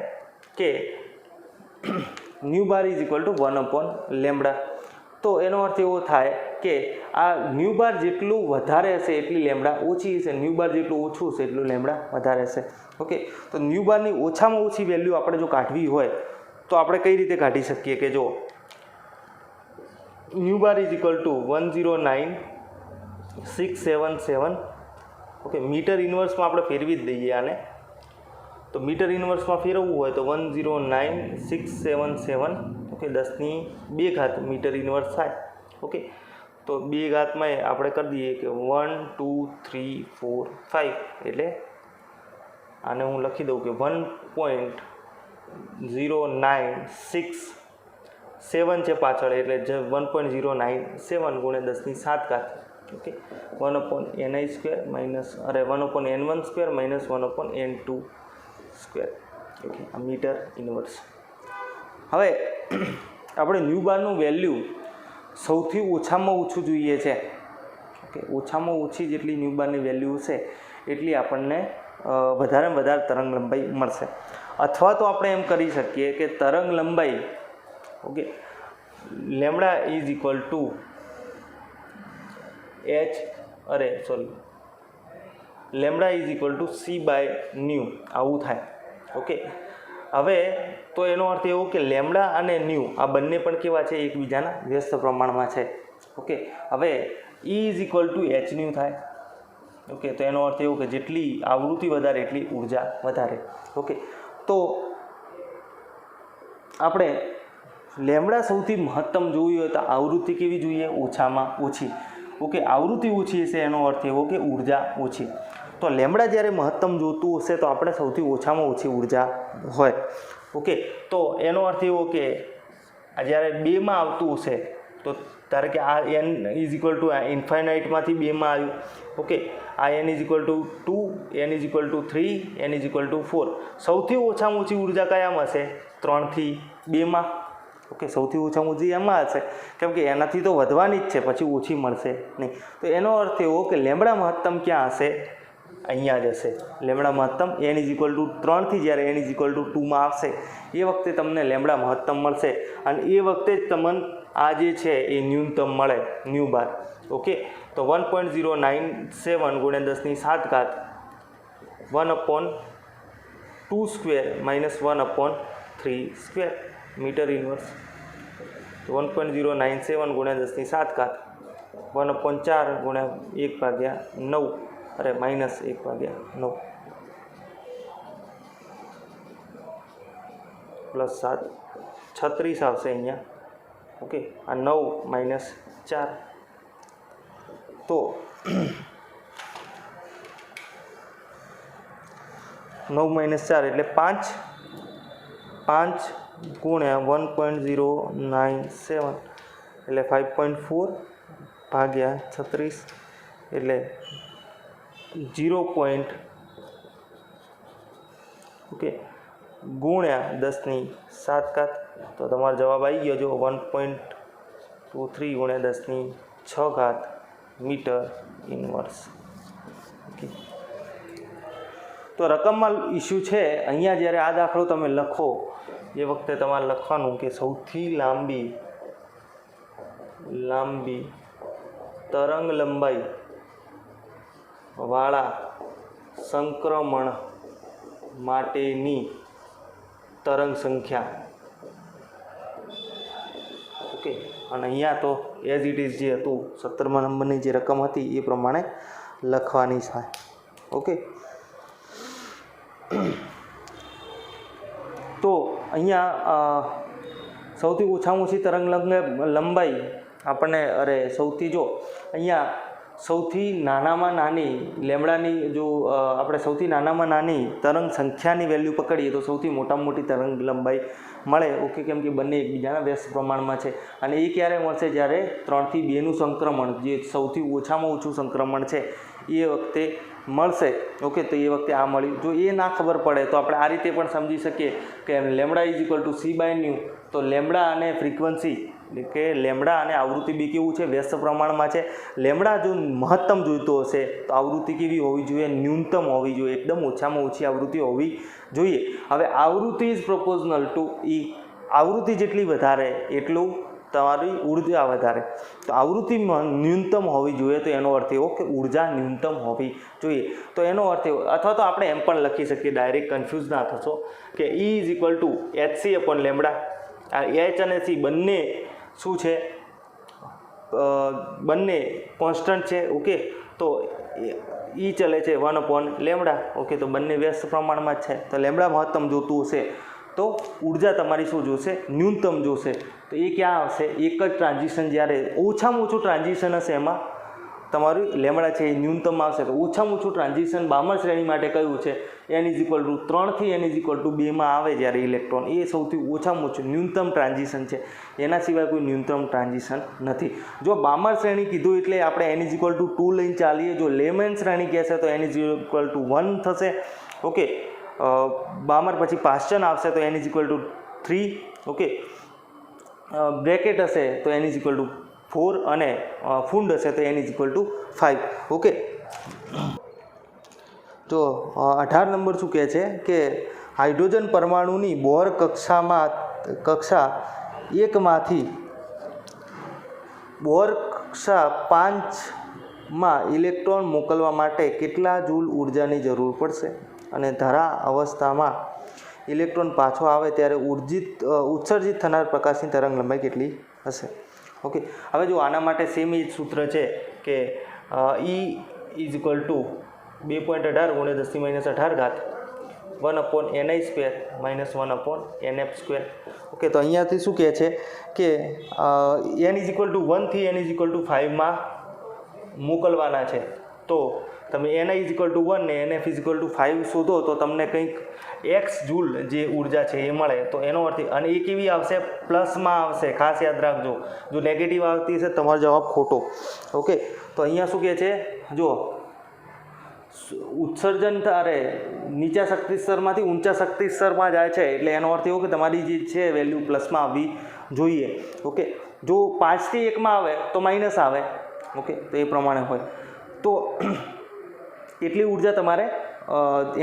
કે ν = 1/λ. તો એનો અર્થ એવો થાય કે આ ν બાર જેટલું વધારે હશે એટલી લેમ્બડા ઓછી હશે, ν બાર જેટલું ઓછું હશે એટલું લેમ્બડા વધારે હશે. ઓકે, તો ν બારની ઓછામાં ઓછી વેલ્યુ આપણે જો કાઢવી હોય તો આપણે કઈ રીતે કાઢી શકીએ કે જો ν = 109,677 ઓકે મીટર ઇન્વર્સમાં આપણે ફેરવી જ દઈએ આને. તો મીટર ઇન્વર્સમાં ફેરવવું હોય તો 109,677 ઓકે 10⁻² મીટર ઇન્વર્સ થાય. ઓકે, તો 2 ઘાતમાં આપણે કરી દઈએ કે 1 2 3 4 5 એટલે આને હું લખી દઉં કે 1.0967 છે પાછળ એટલે 1.097 × 10⁻⁷. Okay, 1/ni² minus 1/n1² minus 1/n2². Okay, આ મીટર ઇન્વર્સ. હવે આપણે ν બારનું વેલ્યુ સૌથી ઓછામાં ઓછું જોઈએ છે. ઓકે, ઓછામાં ઓછી જેટલી ν બારની વેલ્યુ હશે એટલી આપણને વધારે તરંગ લંબાઈ મળશે. અથવા તો આપણે એમ કરી શકીએ કે તરંગ લંબાઈ ઓકે λ = c/ν આવું થાય. ઓકે, હવે તો એનો અર્થ એવો કે λ અને ν આ બંને પણ કેવા છે? એકબીજાના વ્યસ્ત પ્રમાણમાં છે. ઓકે, હવે E = hν થાય. ઓકે, તો એનો અર્થ એવો કે જેટલી આવૃત્તિ વધારે એટલી ઉર્જા વધારે. ઓકે, તો આપણે લેમ્બડા સૌથી મહત્તમ જોવી હોય તો આવૃત્તિ કેવી જોઈએ? ઓછામાં ઓછી. ઓકે, આવૃત્તિ ઓછી હશે એનો અર્થ એવો કે ઉર્જા ઓછી. તો લેમ્બડા જ્યારે મહત્તમ જોતું હશે તો આપણે સૌથી ઓછામાં ઓછી ઉર્જા હોય. ઓકે, તો એનો અર્થ એવો કે જ્યારે 2માં આવતું હશે તો ધારો કે આ n ઇઝ ઇક્વલ ટુ ઇન્ફાઇનાઇટમાંથી 2માં આવ્યું. ઓકે, આ n is equal two 2, n is equal two 3, n is equal two 4. સૌથી ઓછામાં ઓછી ઉર્જા કયામાં હશે? 3 થી 2માં. ઓકે, સૌથી ઓછામાં ઓછી એમાં હશે, કેમ કે એનાથી તો વધવાની જ છે, પછી ઓછી મળશે નહીં. તો એનો અર્થ એવો કે લેમડા મહત્તમ ક્યાં હશે? અહીંયા જ હશે. લેમડા મહત્તમ n ઇઝ ઇક્વલ ટુ 3 થી જ્યારે n ઇઝ ઇક્વલ ટુ 2માં આવશે એ વખતે તમને લેમડા મહત્તમ મળશે, અને એ વખતે જ તમને આ જે છે એ ન્યૂનતમ મળે, ન્યૂ બાર. ઓકે, તો 1.097 ગુણ્યા 10⁶ 1/2² માઇનસ 1/3² મીટર ઇન્વર્સ. તો 1.097 ગુણ્યા 10⁶ 1/4 ગુણ્યા 1/9 અરે માઇનસ 1/9 પ્લસ 7 36 આવશે અહીંયા. ઓકે, આ 9 માઇનસ 4, તો 9 માઇનસ 4 એટલે 5 ગુણ્યા 1.097 એટલે 5.4 ભાગ્યા 36 એટલે 0. ઓકે, ગુણ્યા 10⁶. તો તમારો જવાબ આવી ગયો જો 1.23 ગુણ્યા 10⁶ મીટર ઇન્વર્સ. ઓકે, તો રકમમાં ઇસ્યુ છે. અહીંયા જ્યારે આ દાખલો તમે લખો એ વખતે તમારે લખવાનું કે સૌથી લાંબી તરંગ લંબાઈ વાળા સંક્રમણ માટેની તરંગ સંખ્યા. ઓકે, અને અહીંયા તો એઝ ઇટ ઇઝ જે હતું 17મા નંબરની જે રકમ હતી એ પ્રમાણે લખવાની છે. ઓકે, તો અહીંયા સૌથી ઓછામાં ઓછી તરંગ લંબાઈ આપણને સૌથી જો અહીંયા સૌથી નાનામાં નાની લેમડાની જો આપણે સૌથી નાનામાં નાની તરંગ સંખ્યાની વેલ્યુ પકડીએ તો સૌથી મોટામાં મોટી તરંગ લંબાઈ મળે. ઓકે, કેમ કે બંને એકબીજાના વ્યસ્ત પ્રમાણમાં છે, અને એ ક્યારે મળશે? જ્યારે 3 થી 2નું સંક્રમણ, જે સૌથી ઓછામાં ઓછું સંક્રમણ છે એ વખતે મળશે. ઓકે, તો એ વખતે આ મળ્યું. જો એ ના ખબર પડે તો આપણે આ રીતે પણ સમજી શકીએ કે lambda is equal two c/ν. તો લેમડા અને ફ્રીક્વન્સી એટલે કે લેમડા અને આવૃત્તિ બી કેવું છે? વ્યસ્ત પ્રમાણમાં છે. લેમડા જો મહત્તમ જોઈતો હશે તો આવૃત્તિ કેવી હોવી જોઈએ? ન્યૂનતમ હોવી જોઈએ, એકદમ ઓછામાં ઓછી આવૃત્તિ હોવી જોઈએ. હવે આવૃત્તિ ઇઝ પ્રોપોઝનલ ટુ ઈ. આવૃત્તિ જેટલી વધારે એટલું તમારી ઉર્જા વધારે. તો આવૃત્તિ ન્યૂનતમ હોવી જોઈએ, તો એનો અર્થ એવો કે ઉર્જા ન્યૂનતમ હોવી જોઈએ. તો એનો અર્થ એવો, અથવા તો આપણે એમ પણ લખી શકીએ, ડાયરેક્ટ કન્ફ્યુઝ ના થશો, કે E ઇઝ ઇક્વલ ટુ hc/લેમડા. આ H અને C બંને શું છે? બંને કોન્સ્ટન્ટ છે. ઓકે, તો E ચલે છે 1/લેમડા. ઓકે, તો બંને વ્યસ્ત પ્રમાણમાં જ છે. તો લેમડા મહત્તમ જોતું હશે તો ઉર્જા તમારી શું જોશે? ન્યૂનતમ જોશે. તો એ ક્યાં આવશે? એક જ ટ્રાન્ઝિશન, જ્યારે ઓછામાં ઓછું ટ્રાન્ઝિશન હશે એમાં તમારું લેમડા છે એ ન્યૂનતમ આવશે. તો ઓછામાં ઓછું ટ્રાન્ઝિશન બામર શ્રેણી માટે કયું છે? n ઇઝ ઇક્વલ ટુ 3 થી n ઇઝ ઇક્વલ ટુ 2માં આવે જ્યારે ઇલેક્ટ્રોન, એ સૌથી ઓછામાં ઓછું ન્યૂનતમ ટ્રાન્ઝિશન છે. એના સિવાય કોઈ ન્યૂનતમ ટ્રાન્ઝિશન નથી. જો બામર શ્રેણી કીધું એટલે આપણે n ઇઝ ઇક્વલ ટુ 2 લઈને ચાલીએ. જો લેમેન શ્રેણી કહેશે તો n ઇઝ ઇક્વલ ટુ 1 થશે. ઓકે, બામર પછી પાસ્ચન આવશે તો n is equal two 3. Okay, bracket હશે તો n ઇઝ ઇક્વલ ટુ 4, અને ફૂંડ હશે તો n is equal two 5. Okay, તો 18 નંબર શું કહે છે કે હાઇડ્રોજન પરમાણુની બોર કક્ષા 1માંથી બોર કક્ષા 5માં ઇલેક્ટ્રોન મોકલવા માટે કેટલા જૂલ ઉર્જાની જરૂર પડશે? અને ધરા અવસ્થામાં ઇલેક્ટ્રોન પાછો આવે ત્યારે ઉત્સર્જિત થનાર પ્રકાશની તરંગ લંબાઈ કેટલી હશે? ઓકે, હવે જો આના માટે સેમ એ જ સૂત્ર છે કે E ઇઝ ઇક્વલ ટુ 2.18 ગુણ્યા 10⁻18 1/ni² માઇનસ 1/nf². ઓકે, તો અહીંયાથી શું કહે છે કે n ઇઝ ઇક્વલ ટુ 1 થી n ઇઝ ઇક્વલ ટુ 5માં મોકલવાના છે. તો તમે એનઆઈ ઇઝ ઇક્વલ ટુ 1 ને એનએફ ઇઝ ઇક્વલ ટુ 5 શોધો તો તમને કંઈક એક્સ જૂલ જે ઉર્જા છે એ મળે. તો એનો અર્થ, અને એ કેવી આવશે? પ્લસમાં આવશે. ખાસ યાદ રાખજો, જો નેગેટિવ આવતી હશે તમારો જવાબ ખોટો. ઓકે, તો અહીંયા શું કહે છે, જો ઉત્સર્જન અરે નીચા શક્તિ સ્તરમાંથી ઊંચા શક્તિ સ્તરમાં જાય છે, એટલે એનો અર્થ એવો કે તમારી જે છે વેલ્યુ પ્લસમાં આવવી જોઈએ. ઓકે, જો 5 થી 1માં આવે તો માઇનસ આવે. ઓકે, તો એ પ્રમાણે હોય તો એટલી ઉર્જા તમારે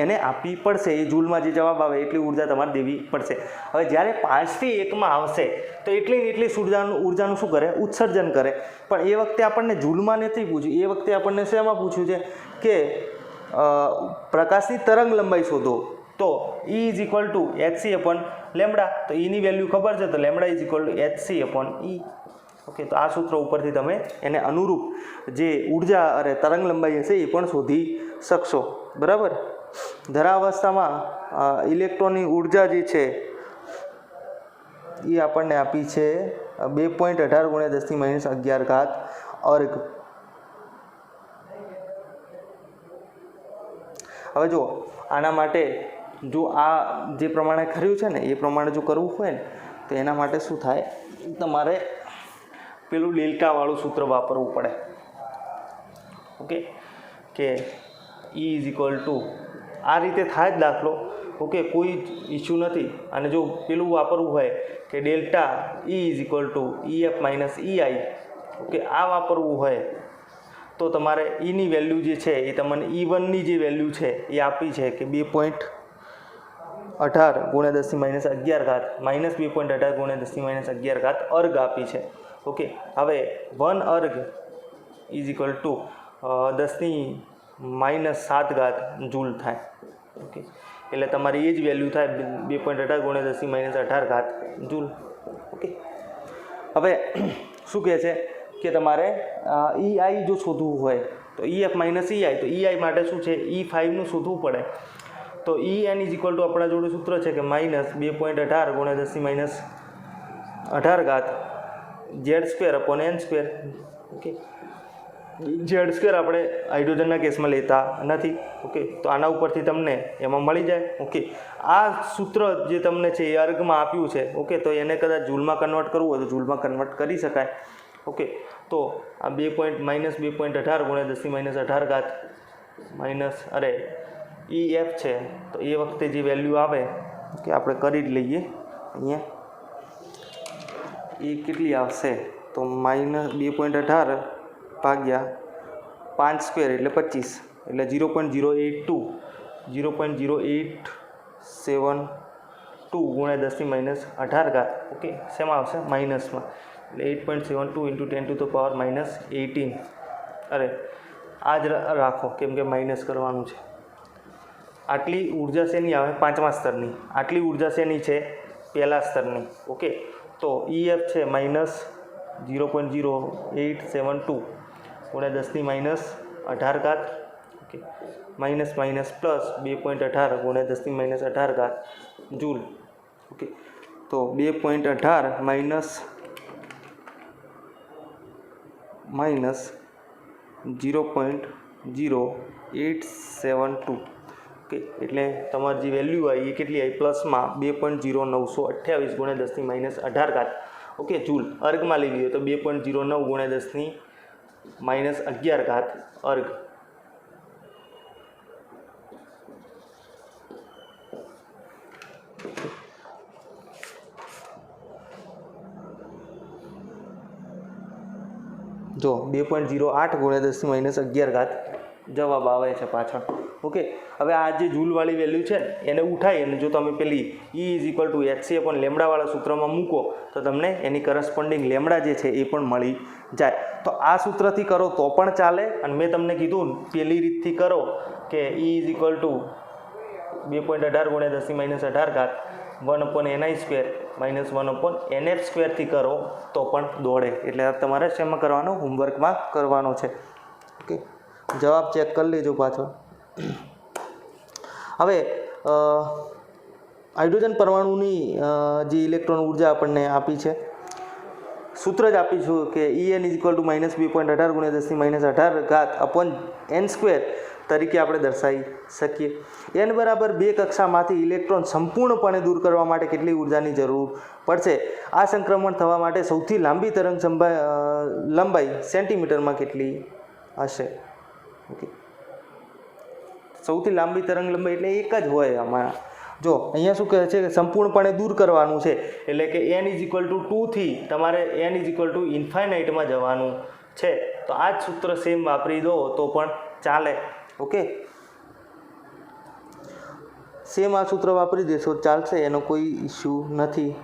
એને આપવી પડશે. એ જૂલમાં જે જવાબ આવે એટલી ઉર્જા તમારે દેવી પડશે. હવે જ્યારે 5 થી 1માં આવશે તો એટલી ઉર્જાનું શું કરે? ઉત્સર્જન કરે. પણ એ વખતે આપણને જૂલમાં નથી પૂછ્યું, એ વખતે આપણને શેમાં પૂછ્યું છે કે પ્રકાશની તરંગ લંબાઈ શોધો. તો E is equal to hc upon lambda. તો એની વેલ્યુ ખબર છે, તો lambda is equal to hc upon E. Okay, તો આ સૂત્ર ઉપરથી તમે એને અનુરૂપ જે ઉર્જા અરે તરંગ લંબાઈ હશે એ પણ શોધી શકશો. બરાબર. ધરાવસ્થામાં ઇલેક્ટ્રોનની ઉર્જા જે છે એ આપણને આપી છે 2.18 × 10⁻11 અર્ગ. હવે જો આના માટે જો આ જે પ્રમાણે કર્યું છે ને એ પ્રમાણે જો કરવું હોય ને તો એના માટે શું થાય, તમારે પેલું ડેલ્ટાવાળું સૂત્ર વાપરવું પડે. ઓકે, કે E ઇઝ ઇક્વલ ટુ આ રીતે થાય જ દાખલો. ઓકે, કોઈ ઇસ્યુ નથી. અને જો પેલું વાપરવું હોય કે delta E is equal two EF minus EI, okay, આ વાપરવું હોય તો તમારે એની વેલ્યુ જે છે એ તમને E1ની જે વેલ્યુ છે એ આપી છે કે 2.18 × 10⁻11 માઇનસ 2.18 × 10⁻11 અર્ગ આપી છે. ઓકે, હવે 1 અર્ગ ઇઝ ઇક્વલ ટુ 10⁻7 જૂલ થાય. ઓકે, એટલે તમારી એ જ વેલ્યુ થાય 2.18 × 10⁻18 જૂલ. ઓકે, હવે શું કહે છે કે તમારે EI જો શોધવું હોય તો EF માઇનસ EI, તો EI માટે શું છે E5નું શોધવું પડે. તો EN ઇઝ ઇક્વલ ટુ આપણા જોડે સૂત્ર છે કે minus 2.18 × 10⁻18 Z² upon N². Okay, Z² આપણે હાઇડ્રોજનના કેસમાં લેતા નથી. ઓકે, તો આના ઉપરથી તમને એમાં મળી જાય. ઓકે, આ સૂત્ર જે તમને છે એ અર્ગમાં આપ્યું છે. ઓકે, તો એને કદાચ જૂલમાં કન્વર્ટ કરવું હોય તો જૂલમાં કન્વર્ટ કરી શકાય. ઓકે, તો આ માઇનસ 2.18 × 10⁻18 માઇનસ EF છે, તો એ વખતે જે વેલ્યુ આવે કે આપણે કરી જ લઈએ. અહીંયા એ કેટલી આવશે તો માઇનસ 2.18 ભાગ્યા 5² એટલે 25, એટલે 0.082 × 10⁻18. ઓકે, શેમાં આવશે? માઇનસમાં. એટલે 8.72 × 10⁻18. આ જ રાખો કેમ કે માઇનસ કરવાનું છે. આટલી ઉર્જા શેની આવે? 5મા સ્તરની. આટલી ઉર્જા શેની છે? પહેલા સ્તરની. ઓકે, તો EF છે minus 0.0872 × 10⁻18. Okay, minus minus plus 2.18 × 10⁻18 joule. Okay, તો 2.18 માઇનસ 0.0872. ઓકે, એટલે તમારી જે વેલ્યુ આવી એ કેટલી આવી? પ્લસમાં 2.0928 × 10⁻18. Okay, joule. અર્ગમાં લેવી હોય તો 2.09 × 10⁻11 અર્ગ. જો 2.08 × 10⁻11 જવાબ આવે છે પાછળ. ઓકે, હવે આ જે જૂલવાળી વેલ્યુ છે ને એને ઉઠાવી અને જો તમે પેલી E is equal to hc upon લેમડાવાળા સૂત્રમાં મૂકો તો તમને એની કરસ્પોન્ડિંગ લેમડા જે છે એ પણ મળી જાય. તો આ સૂત્રથી કરો તો પણ ચાલે, અને મેં તમને કીધું પેલી રીતથી કરો કે E is equal two 2.18 × 10⁻18 1/ni² minus 1/nf² થી કરો તો પણ દોડે. એટલે તમારે શેમાં કરવાનો? હોમવર્કમાં કરવાનો છે. ઓકે, જવાબ ચેક કરી લેજો પાછો. હવે હાઇડ્રોજન પરમાણુની જે ઇલેક્ટ્રોન ઉર્જા આપણને આપી છે, સૂત્ર જ આપીશું કે En is equal two minus 2.18 × 10⁻18 upon N². તરીકે આપણે દર્શાવી શકીએ. n બરાબર 2 કક્ષામાંથી ઇલેક્ટ્રોન સંપૂર્ણપણે દૂર કરવા માટે કેટલી ઉર્જાની જરૂર પડશે? આ સંક્રમણ થવા માટે સૌથી લાંબી તરંગ લંબાઈ સેન્ટીમીટરમાં કેટલી હશે? ઓકે, સૌથી લાંબી તરંગ લંબાઈ એટલે એક જ હોય આમાં. જો અહીંયા શું કહે છે કે સંપૂર્ણપણે દૂર કરવાનું છે, એટલે કે n = 2 થી તમારે n = ઇન્ફાઇનાઇટમાં જવાનું છે. તો આ જ સૂત્ર સેમ વાપરી દો તો પણ ચાલે. ઓકે, સેમ આ સૂત્ર વાપરી દેશો ચાલશે, એનો કોઈ ઇસ્યુ નથી.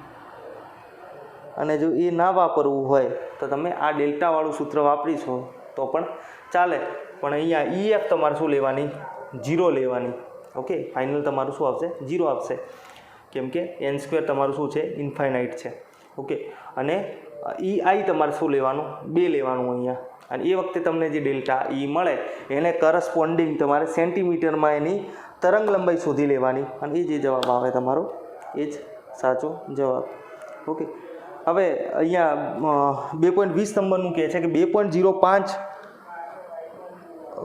અને જો એ ના વાપરવું હોય તો તમે આ ડેલ્ટાવાળું સૂત્ર વાપરીશો તો પણ ચાલે. પણ અહીંયા EF તમારે શું લેવાની? 0 લેવાની. ઓકે, ફાઇનલ તમારું શું આવશે? 0 આવશે, કેમ કે n² તમારું શું છે? ઇન્ફાઇનાઇટ છે. ઓકે, અને EI તમારે શું લેવાનું? 2 લેવાનું અહીંયા. અને એ વખતે તમને જે ડેલ્ટા E મળે એને કરસ્પોન્ડિંગ તમારે સેન્ટીમીટરમાં એની તરંગ લંબાઈ શોધી લેવાની, અને એ જે જવાબ આવે તમારો એ જ સાચો જવાબ. ઓકે, હવે અહીંયા 2.20 નંબરનું કહે છે કે 2.05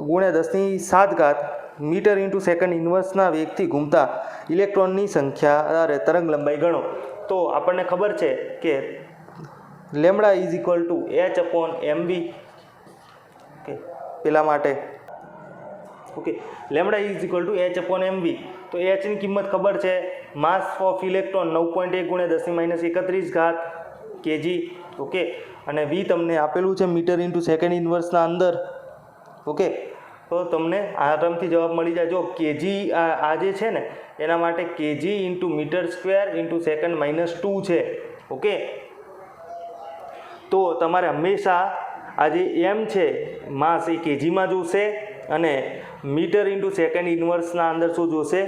× 10⁷ મીટર ઇન્ટુ સેકન્ડ ઇન્વર્સના વેગથી ઘૂમતા ઇલેક્ટ્રોનની સંખ્યા તરંગ લંબાઈ ગણો. તો આપણને ખબર છે કે λ = h/mv. ઓકે, પેલા માટે ઓકે, λ = h/mv. તો hની કિંમત ખબર છે, માસ ઓફ ઇલેક્ટ્રોન 9.1 × 10⁻31 kg. ઓકે, અને v તમને આપેલું છે મીટર ઇન્ટુ સેકન્ડ ઇન્વર્સના અંદર. ઓકે, તો તમને આરામથી જવાબ મળી જાય. જો kg આ જે છે ને એના માટે kg × મીટર² × સેકન્ડ -2 છે. ઓકે, તો તમારે હંમેશા આ જે m છે માસ એ kgમાં જોશે, અને મીટર ઇન્ટુ સેકન્ડ ઇન્વર્સના અંદર શું જોશે?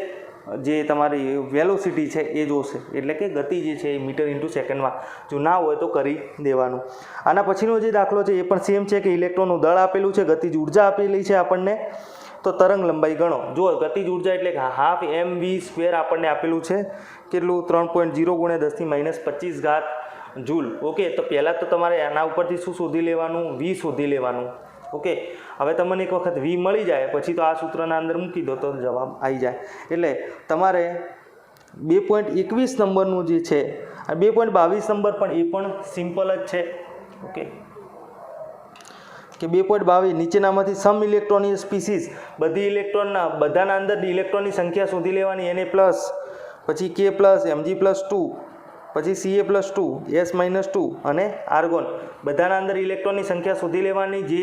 જે તમારી વેલોસિટી છે એ જોશે, એટલે કે ગતિ જે છે એ મીટર ઇન્ટુ સેકન્ડમાં. જો ના હોય તો કરી દેવાનું. આના પછીનો જે દાખલો છે એ પણ સેમ છે કે ઇલેક્ટ્રોનનું દળ આપેલું છે, ગતિજ ઉર્જા આપેલી છે આપણને, તો તરંગ લંબાઈ ગણો. જો ગતિજ ઉર્જા એટલે કે 12 mv² આપણને આપેલું છે, કેટલું? 3.0 × 10⁻25 જૂલ. ઓકે, તો પહેલાં તો તમારે એના ઉપરથી શું શોધી લેવાનું? v શોધી લેવાનું. ઓકે, હવે તમને એક વખત v મળી જાય પછી તો આ સૂત્રના અંદર મૂકી દો તો જવાબ આવી જાય. એટલે તમારે 2.21 નંબરનું જે છે, 2.22 નંબર પણ એ પણ સિમ્પલ જ છે. ઓકે, કે 2.22 નીચેનામાંથી સમ ઇલેક્ટ્રોનિક સ્પીસીસ, બધી ઇલેક્ટ્રોનના બધાના અંદર ઇલેક્ટ્રોનની સંખ્યા શોધી લેવાની, Na+, પછી K+, Mg+2, પછી Ca+2, S-2 અને આર્ગોન, બધાના અંદર ઇલેક્ટ્રોનની સંખ્યા શોધી લેવાની. જે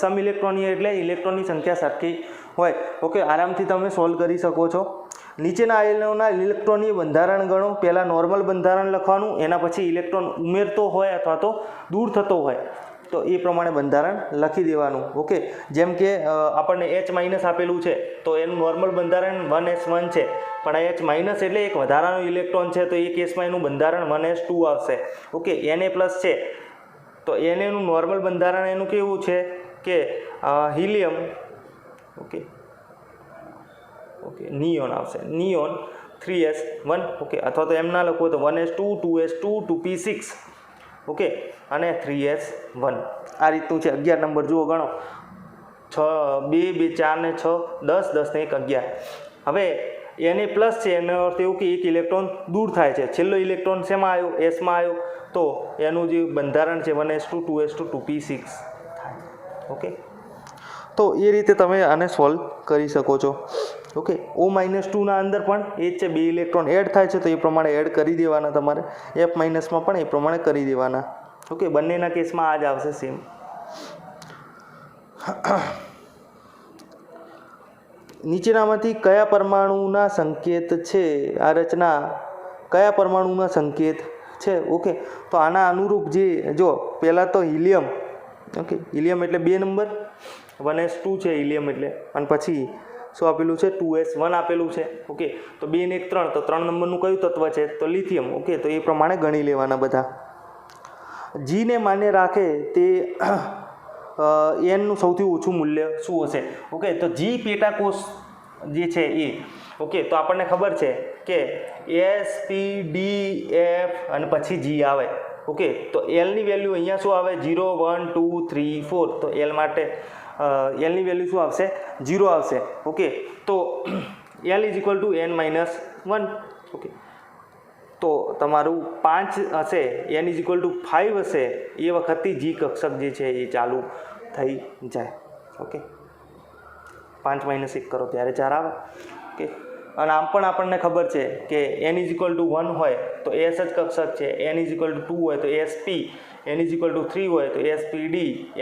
સમ ઇલેક્ટ્રોનીય એટલે ઇલેક્ટ્રોનની સંખ્યા સરખી હોય. ઓકે, આરામથી તમે સોલ્વ કરી શકો છો. નીચેના આયનોના ઇલેક્ટ્રોનીય બંધારણ ગણો. પહેલાં નોર્મલ બંધારણ લખવાનું, એના પછી ઇલેક્ટ્રોન ઉમેરતો હોય અથવા તો દૂર થતો હોય તો એ પ્રમાણે બંધારણ લખી દેવાનું. ઓકે, જેમ કે આપણને H- આપેલું છે તો એનું નોર્મલ બંધારણ 1s1 છે, પણ H- એટલે એક વધારાનો ઇલેક્ટ્રોન છે, તો એ કેસમાં એનું બંધારણ 1s2 આવશે. ઓકે, Na+ છે તો Naનું નોર્મલ બંધારણ એનું કેવું છે કે હિલિયમ. ઓકે, નિયોન આવશે, નિયોન 3s1. ઓકે, અથવા તો એમ ના લખવું તો 1s2, 2s2, 2p6. ઓકે, અને 3s1. આ રીતનું છે. 11 નંબર જુઓ, ગણો. 6 2 2 4 ને 6 10 10 ને 1 11. હવે Na+ છે, એનો અર્થ એવું કે એક ઇલેક્ટ્રોન દૂર થાય છે. છેલ્લો ઇલેક્ટ્રોન શેમાં આવ્યો? એસમાં આવ્યો, તો એનું જે બંધારણ છે 1s2, 2s2, 2p6 થાય. ઓકે, તો એ રીતે તમે આને સોલ્વ કરી શકો છો. ઓકે, O-2 ના અંદર પણ એ જ છે, 2 ઇલેક્ટ્રોન એડ થાય છે તો એ પ્રમાણે એડ કરી દેવાના તમારે. F- માં પણ એ પ્રમાણે કરી દેવાના. ઓકે, બંનેના કેસમાં આ જ આવશે સેમ. નીચેનામાંથી કયા પરમાણુના સંકેત છે? આ રચના કયા પરમાણુના સંકેત છે? ઓકે, તો આના અનુરૂપ જે જો પહેલાં તો હિલિયમ. ઓકે, હિલિયમ એટલે 2 નંબર, 1s2 છે હિલિયમ એટલે, અને પછી શું આપેલું છે? 2s1 આપેલું છે. ઓકે, તો 2 ને 1 3, તો 3 નંબરનું કયું તત્વ છે? તો લિથિયમ. ઓકે, તો એ પ્રમાણે ગણી લેવાના બધા. જીને માન્ય રાખે તે એનનું સૌથી ઓછું મૂલ્ય શું હશે? ઓકે, તો જી પેટાકોષ જે છે એ. ઓકે, તો આપણને ખબર છે કે S, P, D, F અને પછી G આવે. ઓકે, તો L ની વેલ્યુ અહીંયા શું આવે? 0 1 2 3 4. તો L માટે એલની વેલ્યુ શું આવશે? 0 આવશે. ઓકે, તો L is equal two n-1. Okay, તો તમારું 5 હશે, n ઇઝ ઇક્વલ ટુ 5 હશે, એ વખતથી જી કક્ષક જે છે એ ચાલુ થઈ જાય. ઓકે, 5 - 1 કરો ત્યારે 4 આવે. ઓકે, અને આમ પણ આપણને ખબર છે કે n ઇઝ ઇક્વલ ટુ 1 હોય તો એસ જ કક્ષક છે, n ઇઝ ઇક્વલ ટુ 2 હોય તો SP, n is equal two 3 હોય તો SPD,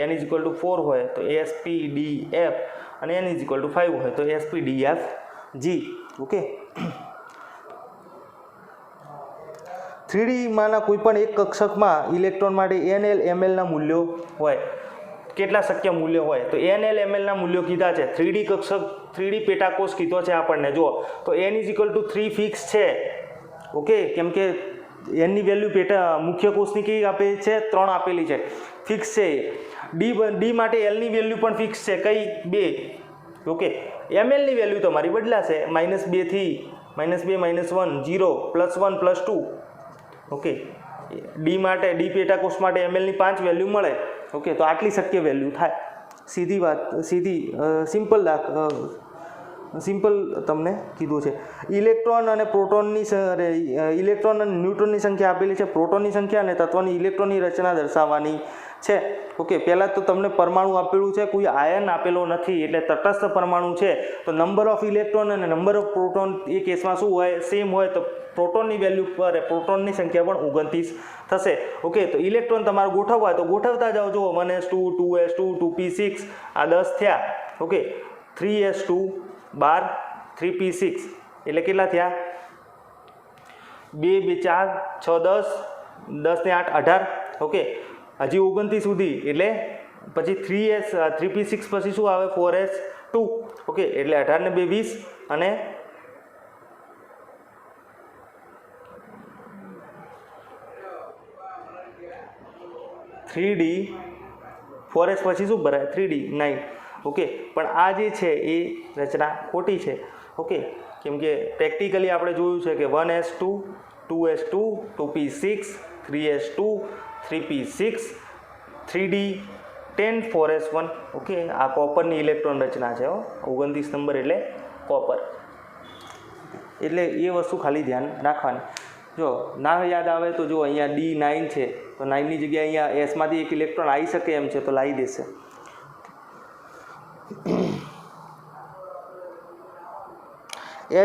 n is equal two 4 હોય તો SPDF અને n ઇઝ ઇક્વલ ટુ 5 હોય તો SPDFG. ઓકે, 3Dમાંના કોઈ પણ એક કક્ષકમાં ઇલેક્ટ્રોન માટે NL MLના મૂલ્યો હોય. કેટલા શક્ય મૂલ્યો હોય? તો NL MLના મૂલ્યો કીધા છે. 3D કક્ષક 3D પેટાકોષ કીધો છે આપણને. જો તો n is equal two 3 fix છે. ઓકે, કેમ કે એનની વેલ્યુ મુખ્ય કોષની કેવી આપેલી છે? 3 આપેલી છે, ફિક્સ છે. ડી માટે એલની વેલ્યુ પણ ફિક્સ છે. કઈ? 2. ઓકે, એમએલની વેલ્યુ તમારી બદલાશે. -2 થી -2 -1 0 +1 +2. ઓકે, ડી માટે ડી પેટાકોષ માટે એમએલની 5 વેલ્યુ મળે. ઓકે, તો આટલી શક્ય વેલ્યુ થાય. સીધી વાત, સિમ્પલ તમને કીધું છે. ઇલેક્ટ્રોન અને પ્રોટોનની ઇલેક્ટ્રોન અને ન્યુટ્રોનની સંખ્યા આપેલી છે. પ્રોટોનની સંખ્યા અને તત્વની ઇલેક્ટ્રોનની રચના દર્શાવવાની છે. ઓકે, પહેલાં તો તમને પરમાણુ આપેલું છે, કોઈ આયન આપેલો નથી, એટલે તટસ્થ પરમાણુ છે. તો નંબર ઓફ ઇલેક્ટ્રોન અને નંબર ઓફ પ્રોટોન એ કેસમાં શું હોય? સેમ હોય. તો પ્રોટોનની વેલ્યુ પર પ્રોટોનની સંખ્યા પણ 29 થશે. ઓકે, તો ઇલેક્ટ્રોન તમારે ગોઠવવા હોય તો ગોઠવતા જાઓ. જુઓ 1s2 2s2 2p6 આ 10 થયા. ઓકે, 3s2 12 3p6 એટલે કેટલા થયા? 2 2 4 6 10 10 ને 8 18. ઓકે, હજી 29 સુધી, એટલે પછી 3p6 પછી શું આવે? 4s2. ઓકે, એટલે 18 ને 2 20 અને 3D 4s પછી શું ભરાય? 3D 9. ઓકે, પણ આ જે છે એ રચના ખોટી છે. ઓકે, કેમ કે પ્રેક્ટિકલી આપણે જોયું છે કે 1s2 2s2 2p6 3s2 3p6 3D 10 4s1. Okay, આ કોપરની ઇલેક્ટ્રોન રચના છે. 29 નંબર એટલે કોપર. એટલે એ વસ્તુ ખાલી ધ્યાન રાખવાની. જો ના યાદ આવે તો જો અહીંયા D9 છે, તો 9ની જગ્યાએ અહીંયા એસમાંથી એક ઇલેક્ટ્રોન આવી શકે એમ છે, તો લાવી દેશે.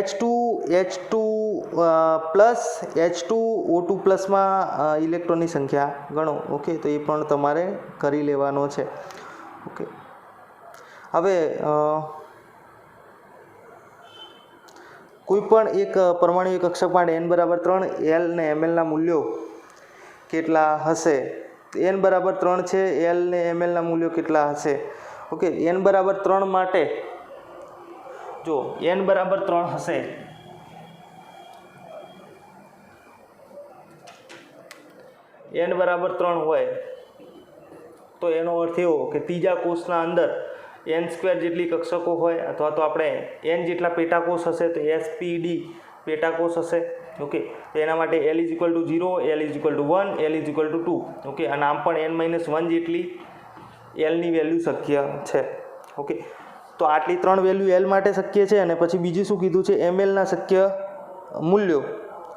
H2 પ્લસ H2O2 પ્લસમાં ઇલેક્ટ્રોનની સંખ્યા ગણો. ઓકે, તો એ પણ તમારે કરી લેવાનો છે. ઓકે, હવે કોઈ પણ એક પરમાણુ કક્ષક માટે n બરાબર 3 L ને MLના મૂલ્યો કેટલા હશે? n બરાબર 3 છે, L ને MLના મૂલ્યો કેટલા હશે? ઓકે, n બરાબર 3 માટે જો n બરાબર 3 હશે, n બરાબર 3 હોય તો એનો અર્થ એવો કે ત્રીજા કોષના અંદર n² જેટલી કક્ષકો હોય, અથવા તો આપણે n જેટલા પેટાકોષ હશે તો SPD પેટાકોષ હશે. ઓકે, તો એના માટે L is equal to 0, L is equal to 1, L is equal two 2. Okay, અને આમ પણ n-1 જેટલી Lની વેલ્યુ શક્ય છે. ઓકે, તો આટલી 3 વેલ્યુ L માટે શક્ય છે. અને પછી બીજું શું કીધું છે? MLના શક્ય મૂલ્યો.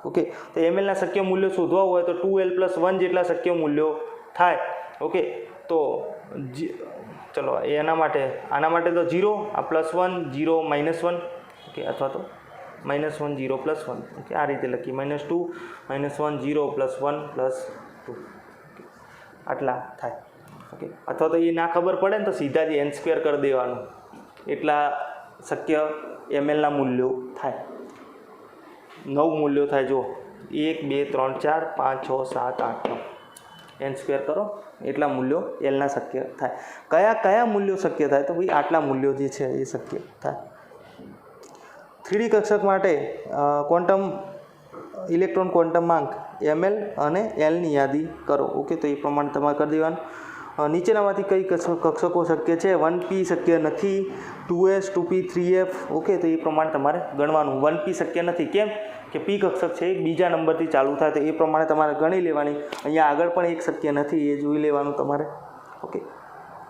ઓકે, તો MLના શક્ય મૂલ્યો શોધવા હોય તો 2L + 1 જેટલા શક્ય મૂલ્યો થાય. ઓકે, તો ચલો આના માટે તો 0, આ +1 0 -1. ઓકે, અથવા તો -1 0 +1. ઓકે, આ રીતે લખીએ -2 -1 0 +1 +2. આટલા થાય. ઓકે, અથવા તો એ ના ખબર પડે ને તો સીધા જ n² કરી દેવાનું, એટલા શક્ય MLના મૂલ્યો થાય. 9 મૂલ્યો થાય. જો 1 2 3 4 5 6 7 8 9 n² કરો એટલા મૂલ્યો Lના શક્ય થાય. કયા મૂલ્યો શક્ય થાય? તો ભાઈ આટલા મૂલ્યો જે છે એ શક્ય થાય. 3D કક્ષક માટે ઇલેક્ટ્રોન ક્વોન્ટમાંક ML અને Lની યાદી કરો. ઓકે, તો એ પ્રમાણે તમારે કરી દેવાનું. નીચેનામાંથી કઈ કક્ષકો શક્ય છે? 1p શક્ય નથી, 2s 2p 3f. ઓકે, તો એ પ્રમાણે તમારે ગણવાનું. 1p શક્ય નથી. કેમ કે p કક્ષક છે એ બીજા નંબરથી ચાલુ થાય, તો એ પ્રમાણે તમારે ગણી લેવાની. અહીંયા આગળ પણ એક શક્ય નથી, એ જોઈ લેવાનું તમારે. ઓકે,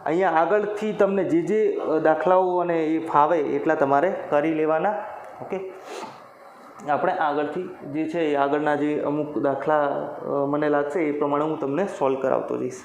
અહીંયા આગળથી તમને જે દાખલાઓ અને એ ફાવે એટલા તમારે કરી લેવાના. ઓકે, આપણે આગળથી જે છે એ આગળના જે અમુક દાખલા મને લાગશે એ પ્રમાણે હું તમને સોલ્વ કરાવતો જઈશ.